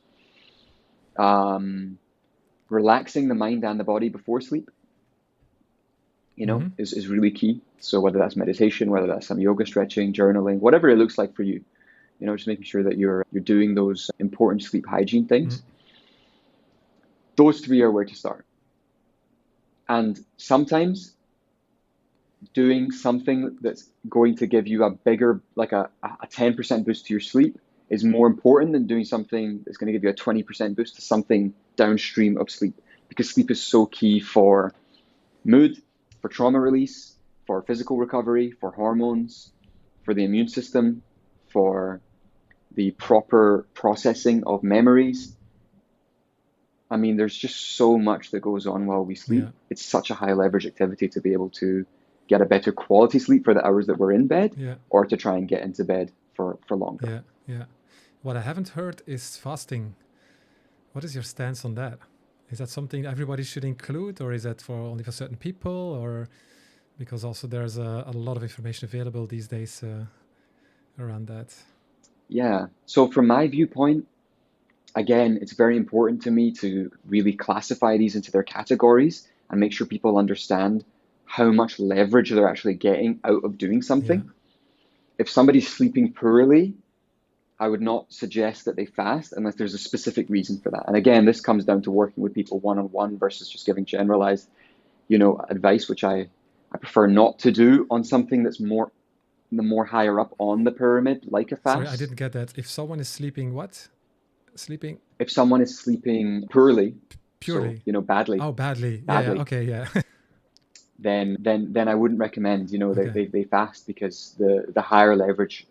Relaxing the mind and the body before sleep, is really key. So whether that's meditation, whether that's some yoga, stretching, journaling, whatever it looks like for you, just making sure that you're doing those important sleep hygiene things. Those three are where to start. And sometimes doing something that's going to give you a bigger, like a 10% boost to your sleep is more important than doing something that's going to give you a 20% boost to something downstream of sleep, because sleep is so key for mood, for trauma release, for physical recovery, for hormones, for the immune system, for the proper processing of memories. I mean, there's just so much that goes on while we sleep. Yeah. It's such a high leverage activity to be able to get a better quality sleep for the hours that we're in bed, or to try and get into bed for longer. Yeah. What I haven't heard is fasting. What is your stance on that? Is that something everybody should include, or is that for only for certain people, or because also there's a lot of information available these days around that? Yeah. So from my viewpoint, again, it's very important to me to really classify these into their categories and make sure people understand how much leverage they're actually getting out of doing something. Yeah. If somebody's sleeping poorly, I would not suggest that they fast unless there's a specific reason for that. And again, this comes down to working with people one-on-one versus just giving generalized, advice, which I prefer not to do on something that's more higher up on the pyramid, like a fast. Sorry, I didn't get that. If someone is sleeping, what? Sleeping? If someone is sleeping poorly, Purely? so, badly. Oh, badly. Badly. Yeah. Okay. Yeah. then I wouldn't recommend, Okay. they fast, because the higher leverage,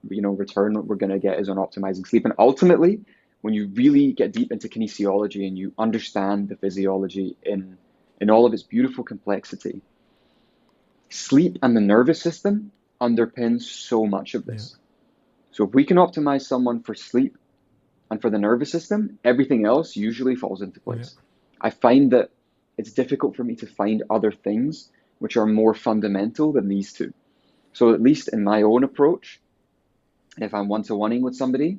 return we're going to get is on optimizing sleep. And ultimately, when you really get deep into kinesiology and you understand the physiology in all of its beautiful complexity, sleep and the nervous system underpins so much of this. So if we can optimize someone for sleep and for the nervous system, everything else usually falls into place. I find that it's difficult for me to find other things which are more fundamental than these two. So at least in my own approach, if I'm one-to-oneing with somebody,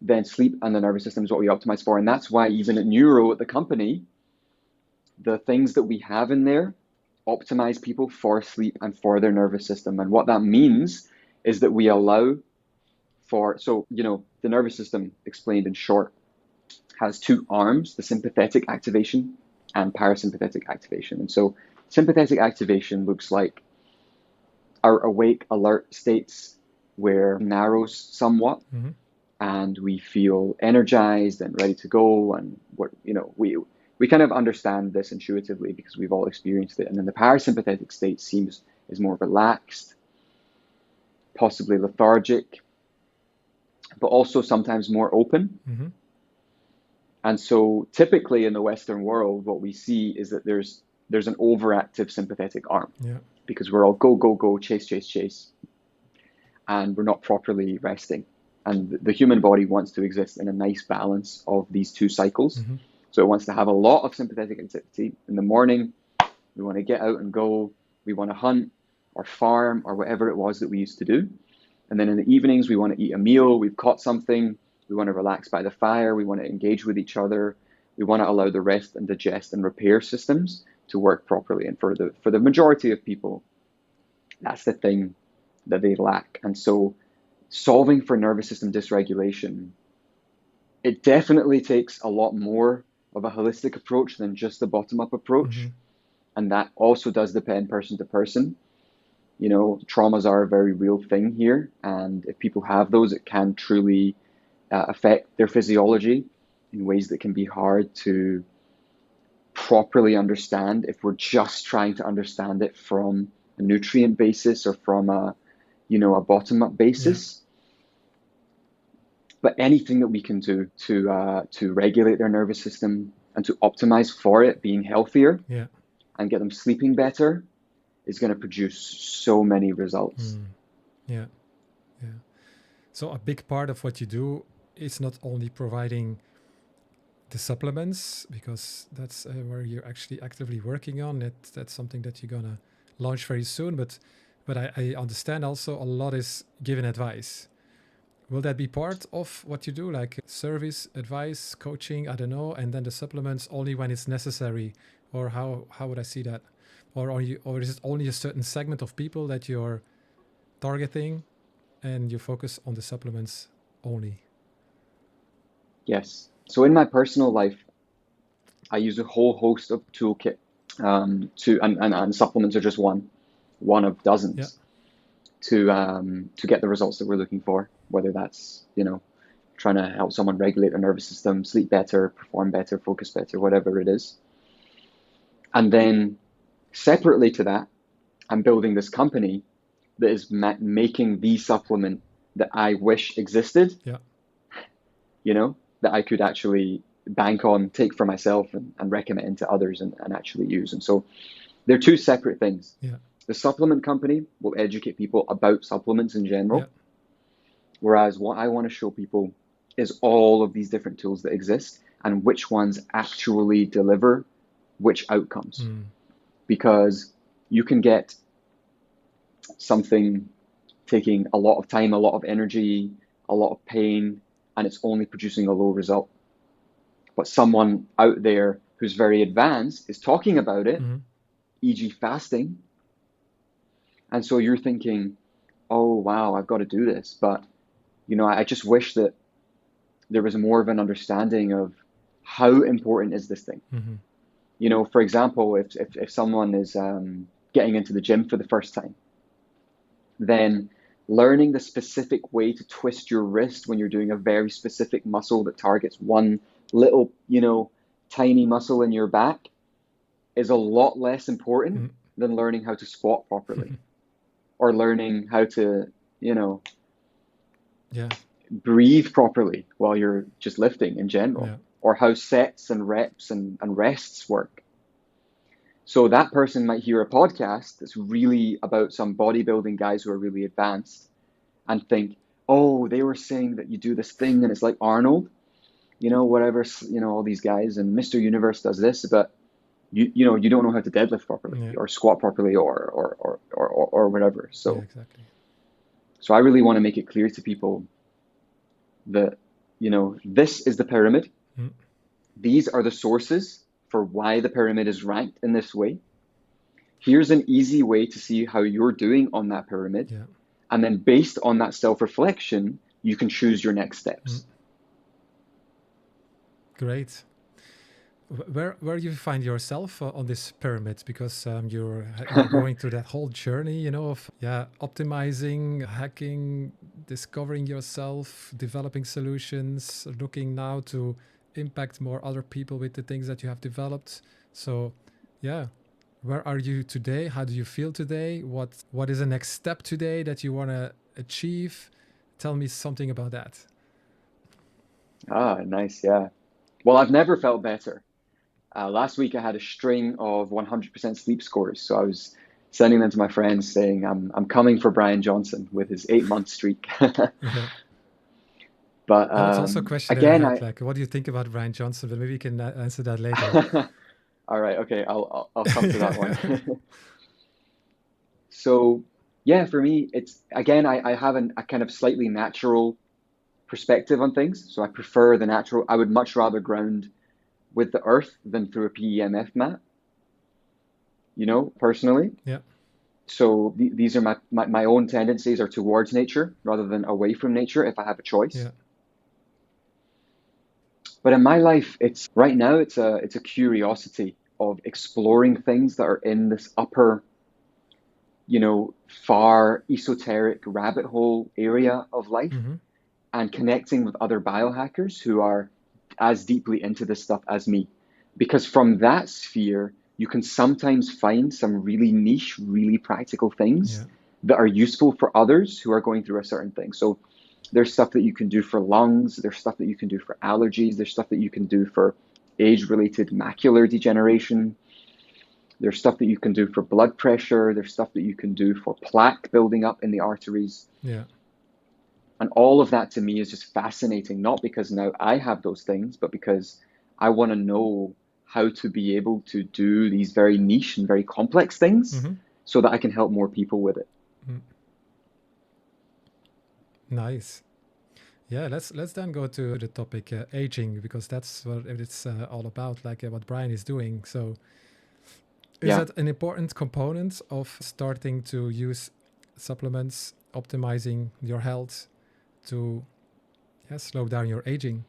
then sleep and the nervous system is what we optimize for. And that's why even at NUYRO, at the company, the things that we have in there optimize people for sleep and for their nervous system. And what that means is that we allow for, the nervous system, explained in short, has two arms: the sympathetic activation and parasympathetic activation. And so sympathetic activation looks like our awake, alert states, where it narrows somewhat, and we feel energized and ready to go. And we kind of understand this intuitively because we've all experienced it. And then the parasympathetic state is more relaxed, possibly lethargic, but also sometimes more open. And so typically in the Western world, what we see is that there's an overactive sympathetic arm, because we're all go, go, go, chase, chase, chase, and we're not properly resting. And the human body wants to exist in a nice balance of these two cycles. So it wants to have a lot of sympathetic activity. In the morning, we want to get out and go. We want to hunt or farm or whatever it was that we used to do. And then in the evenings, we want to eat a meal. We've caught something. We want to relax by the fire. We want to engage with each other. We want to allow the rest and digest and repair systems to work properly. And for the majority of people, that's the thing that they lack. And so solving for nervous system dysregulation, it definitely takes a lot more of a holistic approach than just the bottom-up approach. And that also does depend person to person. Traumas are a very real thing here. And if people have those, it can truly affect their physiology in ways that can be hard to properly understand if we're just trying to understand it from a nutrient basis or from a bottom-up basis. But anything that we can do to regulate their nervous system and to optimize for it being healthier and get them sleeping better is going to produce so many results. So a big part of what you do is not only providing the supplements, because that's where you're actually actively working on it. That's something that you're gonna launch very soon. But I understand also a lot is given advice. Will that be part of what you do, like service, advice, coaching? I don't know, and then the supplements only when it's necessary, or how would I see that? Or is it only a certain segment of people that you're targeting, and you focus on the supplements only? Yes. So in my personal life, I use a whole host of toolkit and supplements are just one of Yeah, dozens to get the results that we're looking for, whether that's, trying to help someone regulate their nervous system, sleep better, perform better, focus better, whatever it is. And then separately to that, I'm building this company that is making the supplement that I wish existed, yeah, that I could actually bank on, take for myself and recommend to others and actually use. And so they're two separate things. yeah, The supplement company will educate people about supplements in yeah, general, whereas what I want to show people is all of these different tools that exist and which ones actually deliver which outcomes. Because you can get something taking a lot of time, a lot of energy, a lot of pain, and it's only producing a low result. But someone out there who's very advanced is talking about it, e.g. fasting. And so you're thinking, oh, wow, I've got to do this. But, I just wish that there was more of an understanding of how important is this thing. For example, if someone is getting into the gym for the first time, then learning the specific way to twist your wrist when you're doing a very specific muscle that targets one little, tiny muscle in your back is a lot less important than learning how to squat properly or learning how to, breathe properly while you're just lifting in general, or how sets and reps and rests work. So that person might hear a podcast that's really about some bodybuilding guys who are really advanced and think, oh, they were saying that you do this thing and it's like Arnold, whatever, all these guys, and Mr. Universe does this, but you don't know how to deadlift properly or squat properly or whatever. So, exactly. So I really want to make it clear to people that, this is the pyramid. These are the sources for why the pyramid is ranked in this way. Here's an easy way to see how you're doing on that pyramid. And then based on that self-reflection, you can choose your next steps. Great. Where you find yourself on this pyramid? Because you're going through that whole journey, of optimizing, hacking, discovering yourself, developing solutions, looking now to impact more other people with the things that you have developed. So, where are you today? How do you feel today? What is the next step today that you want to achieve? Tell me something about that. Ah, nice. Yeah. Well, I've never felt better. Last week I had a string of 100% sleep scores. So I was sending them to my friends saying, I'm coming for Brian Johnson with his 8-month streak. But that's also a question again, that I had, like, what do you think about Brian Johnson? But maybe you can answer that later. All right. Okay. I'll come to that one. So yeah, for me, it's, again, I have a kind of slightly natural perspective on things. So I prefer the natural. I would much rather ground with the earth than through a PEMF mat, personally. Yeah. So these are my own tendencies are towards nature rather than away from nature if I have a choice. Yeah. But in my life, right now it's a curiosity of exploring things that are in this upper, far esoteric rabbit hole area of life, and connecting with other biohackers who are as deeply into this stuff as me. Because from that sphere, you can sometimes find some really niche, really practical things that are useful for others who are going through a certain thing. So there's stuff that you can do for lungs, there's stuff that you can do for allergies, there's stuff that you can do for age-related macular degeneration, there's stuff that you can do for blood pressure, there's stuff that you can do for plaque building up in the arteries. Yeah. And all of that to me is just fascinating, not because now I have those things, but because I want to know how to be able to do these very niche and very complex things so that I can help more people with it. Nice. Yeah, let's then go to the topic aging, because that's what it's all about, like what Brian is doing. So is that an important component of starting to use supplements, optimizing your health to slow down your aging?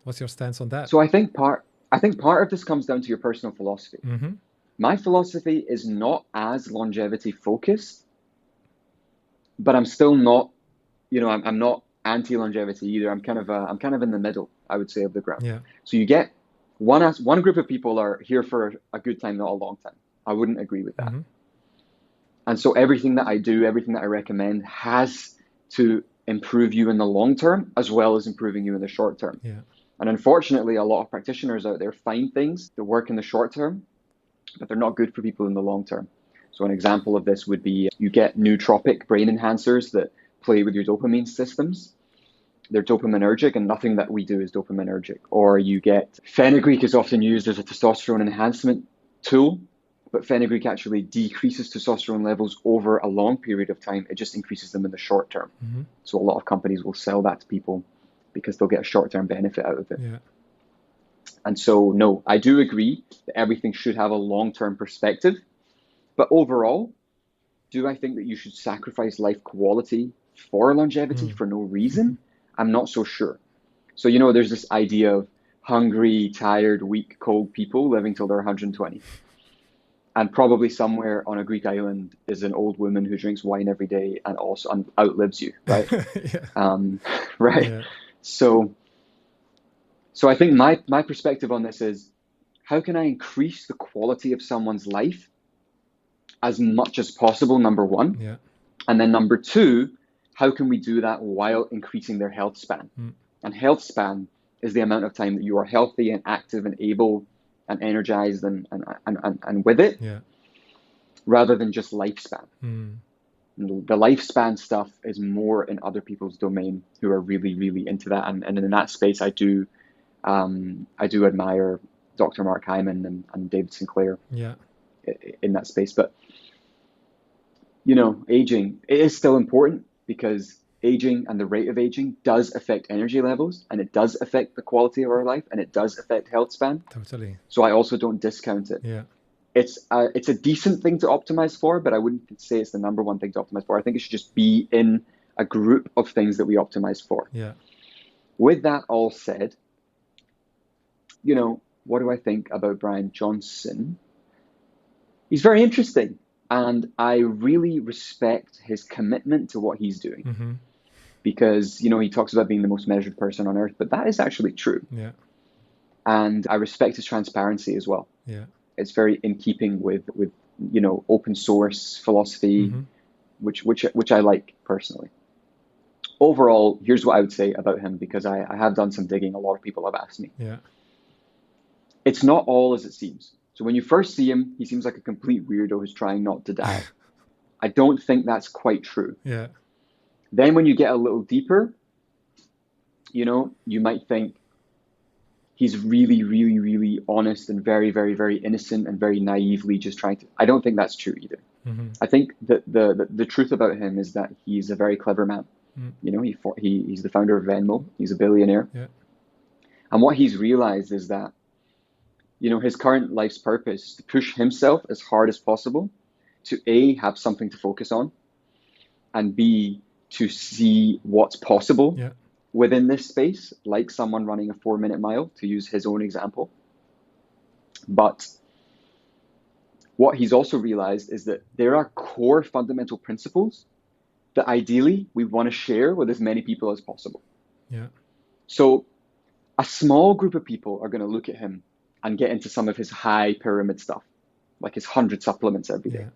What's your stance on that? So I think part of this comes down to your personal philosophy. My philosophy is not as longevity focused, but I'm still not, I'm not anti-longevity either. I'm kind of in the middle, I would say, of the ground. Yeah. So you get one group of people are here for a good time, not a long time. I wouldn't agree with that. And so everything that I do, everything that I recommend has to improve you in the long term as well as improving you in the short term. Yeah. And unfortunately, a lot of practitioners out there find things that work in the short term, but they're not good for people in the long term. So an example of this would be you get nootropic brain enhancers that play with your dopamine systems. They're dopaminergic, and nothing that we do is dopaminergic. Or you get fenugreek is often used as a testosterone enhancement tool, but fenugreek actually decreases testosterone levels over a long period of time. It just increases them in the short term. So a lot of companies will sell that to people because they'll get a short-term benefit out of it. Yeah. And so, no, I do agree that everything should have a long-term perspective. But overall, do I think that you should sacrifice life quality for longevity for no reason? I'm not so sure. So, there's this idea of hungry, tired, weak, cold people living till they're 120. And probably somewhere on a Greek island is an old woman who drinks wine every day and also outlives you, right? Right. Yeah. So I think my perspective on this is, how can I increase the quality of someone's life as much as possible, number one. Yeah. And then number two, how can we do that while increasing their health span? And health span is the amount of time that you are healthy and active and able and energized and with it, rather than just lifespan. The lifespan stuff is more in other people's domain who are really, really into that. And in that space, I do admire Dr. Mark Hyman and David Sinclair in that space. But, aging, it is still important, because aging and the rate of aging does affect energy levels, and it does affect the quality of our life, and it does affect health span. Totally. So I also don't discount it. Yeah. It's a decent thing to optimize for, but I wouldn't say it's the number one thing to optimize for. I think it should just be in a group of things that we optimize for. Yeah. With that all said, what do I think about Brian Johnson? He's very interesting, and I really respect his commitment to what he's doing. Because, he talks about being the most measured person on earth, but that is actually true. Yeah. And I respect his transparency as well. Yeah. It's very in keeping with open source philosophy, which I like personally. Overall, here's what I would say about him, because I have done some digging. A lot of people have asked me. Yeah. It's not all as it seems. So when you first see him, he seems like a complete weirdo who's trying not to die. I don't think that's quite true. Yeah. Then when you get a little deeper, you might think he's really, really, really honest and very, very, very innocent and very naively just trying to. I don't think that's true either. I think that the truth about him is that he's a very clever man. He's the founder of Venmo. He's a billionaire. Yeah. And what he's realized is that, his current life's purpose is to push himself as hard as possible to A, have something to focus on, and B, to see what's possible within this space, like someone running a 4-minute mile, to use his own example. But what he's also realized is that there are core fundamental principles that ideally we want to share with as many people as possible. Yeah. So a small group of people are going to look at him and get into some of his high pyramid stuff, like his 100 supplements every day.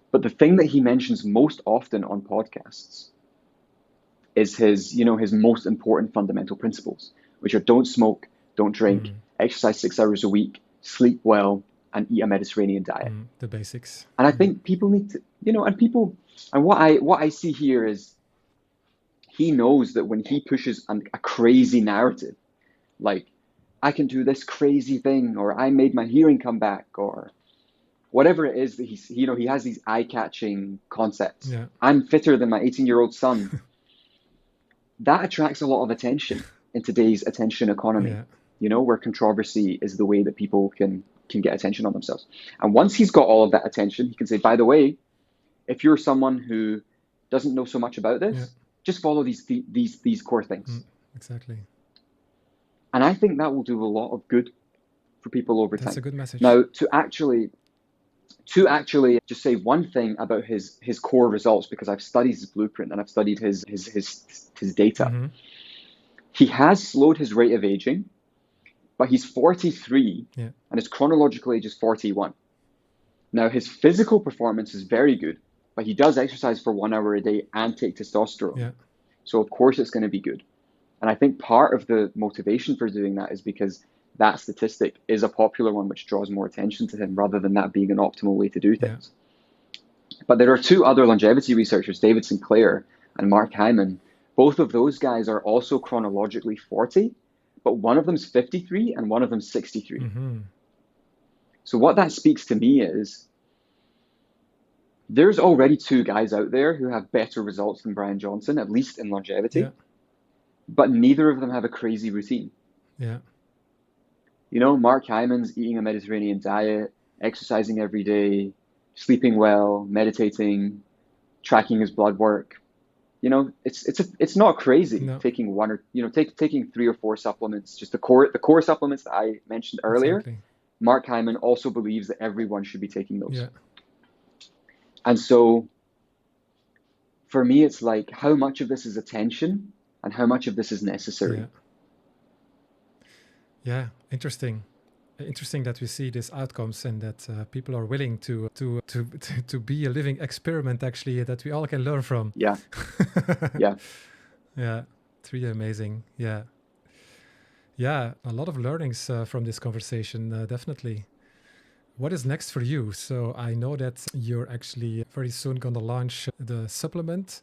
But the thing that he mentions most often on podcasts is his most important fundamental principles, which are don't smoke, don't drink, exercise 6 hours a week, sleep well, and eat a Mediterranean diet. The basics. And I think people need to, and what I see here is he knows that when he pushes a crazy narrative, like I can do this crazy thing, or I made my hearing come back, or whatever it is that he has these eye-catching concepts. Yeah. I'm fitter than my 18-year-old son. That attracts a lot of attention in today's attention economy, Yeah. where controversy is the way that people can get attention on themselves. And once he's got all of that attention, he can say, by the way, if you're someone who doesn't know so much about Yeah. this, just follow these core things. Exactly. And I think that will do a lot of good for people over That's a time. good message. Now, to actually just say one thing about his core results, because I've studied his blueprint and I've studied his data. Mm-hmm. He has slowed his rate of aging, but he's 43 Yeah. and his chronological age is 41. Now, his physical performance is very good, but he does exercise for 1 hour a day and take testosterone. Yeah. So of course it's going to be good. And I think part of the motivation for doing that is because that statistic is a popular one which draws more attention to him rather than that being an optimal way to do things. Yeah. But there are two other longevity researchers, David Sinclair and Mark Hyman. Both of those guys are also chronologically 40, but one of them's 53 and one of them's 63. Mm-hmm. So what that speaks to me is there's already two guys out there who have better results than Brian Johnson, at least in longevity, but neither of them have a crazy routine. Yeah. Mark Hyman's eating a Mediterranean diet, exercising every day, sleeping well, meditating, tracking his blood work. It's not crazy. No. Taking one or taking 3 or 4 supplements, just the core supplements that I mentioned earlier. Exactly. Mark Hyman also believes that everyone should be taking those. Yeah. And so for me, it's like, how much of this is attention and how much of this is necessary? Yeah. Interesting that we see these outcomes and that people are willing to be a living experiment, actually, that we all can learn from. Yeah. Yeah. It's really amazing. Yeah. A lot of learnings from this conversation, definitely. What is next for you? So I know that you're actually very soon going to launch the supplement.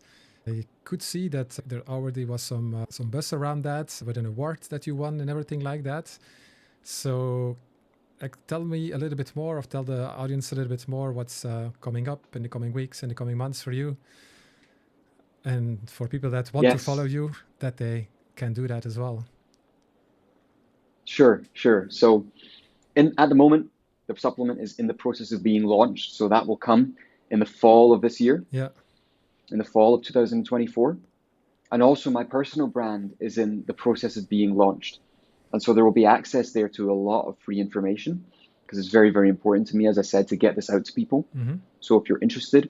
I could see that there already was some buzz around that with an award that you won and everything like that. So tell me a little bit more, or tell the audience a little bit more what's coming up in the coming weeks and the coming months for you. And for people that want to follow you, that they can do that as well. Sure. So at the moment, the supplement is in the process of being launched. So that will come in the fall of this year. Yeah. In the fall of 2024. And also my personal brand is in the process of being launched. And so there will be access there to a lot of free information, because it's very, very important to me, as I said, to get this out to people. Mm-hmm. So if you're interested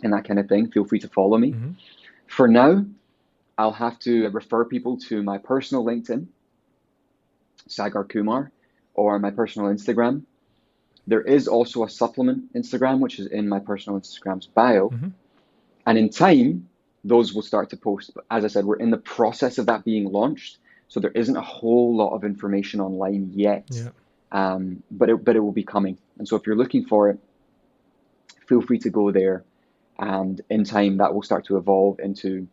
in that kind of thing, feel free to follow me. Mm-hmm. For now, I'll have to refer people to my personal LinkedIn, Sagar Kumar, or my personal Instagram. There is also a supplement Instagram, which is in my personal Instagram's bio. Mm-hmm. And in time, those will start to post. But as I said, we're in the process of that being launched. So there isn't a whole lot of information online yet. Yeah. But it will be coming. And so if you're looking for it, feel free to go there. And in time, that will start to evolve into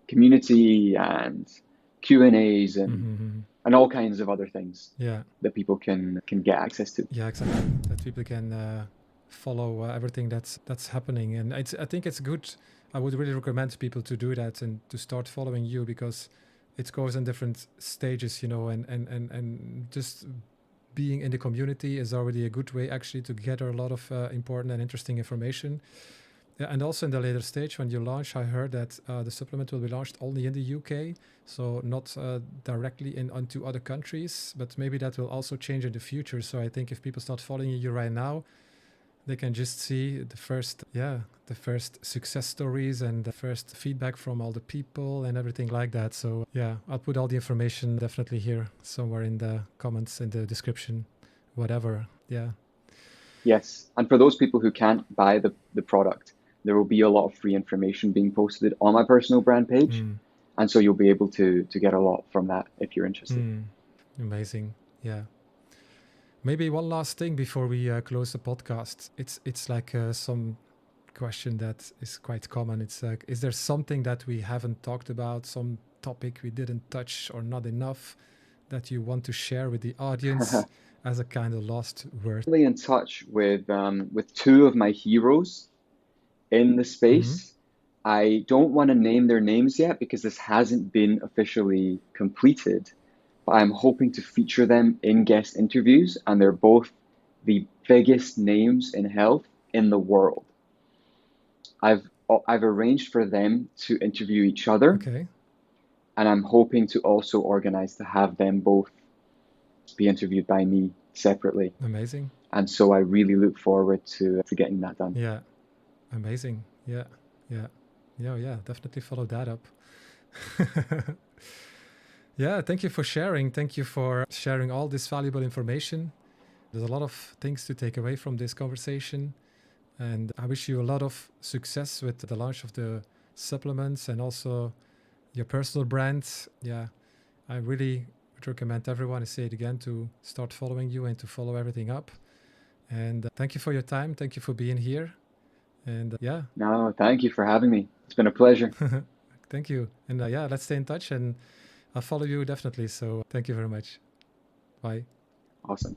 community and Q&As and all kinds of other things that people can get access to. Yeah, exactly. That people can follow everything that's happening. And I think it's good. I would really recommend people to do that and to start following you, because it goes in different stages, and just being in the community is already a good way actually to gather a lot of important and interesting information. And also in the later stage, when you launch, I heard that the supplement will be launched only in the UK, so not directly onto other countries, but maybe that will also change in the future. So I think if people start following you right now, they can just see the first success stories and the first feedback from all the people and everything like that. So yeah, I'll put all the information definitely here somewhere in the comments, in the description, whatever. Yeah. Yes. And for those people who can't buy the product, there will be a lot of free information being posted on my personal brand page. And so you'll be able to get a lot from that if you're interested. Amazing. Yeah. Maybe one last thing before we close the podcast. It's like some question that is quite common. It's like, is there something that we haven't talked about, some topic we didn't touch or not enough, that you want to share with the audience as a kind of last word? Really in touch with two of my heroes in the Mm-hmm. space. I don't want to name their names yet because this hasn't been officially completed, but I'm hoping to feature them in guest interviews, and they're both the biggest names in health in the world. I've I've arranged for them to interview each other, Okay, and I'm hoping to also organize to have them both be interviewed by me separately. amazing. And so I really look forward to getting that done. Yeah, amazing. Yeah, yeah, yeah, yeah. Definitely follow that up. Yeah, thank you for sharing. Thank you for sharing all this valuable information. There's a lot of things to take away from this conversation. And I wish you a lot of success with the launch of the supplements and also your personal brand. Yeah, I really would recommend everyone, I say it again, to start following you and to follow everything up. And thank you for your time. Thank you for being here. And yeah, No, thank you for having me. It's been a pleasure. thank you. And yeah, let's stay in touch and I'll follow you definitely. So thank you very much. Bye. Awesome.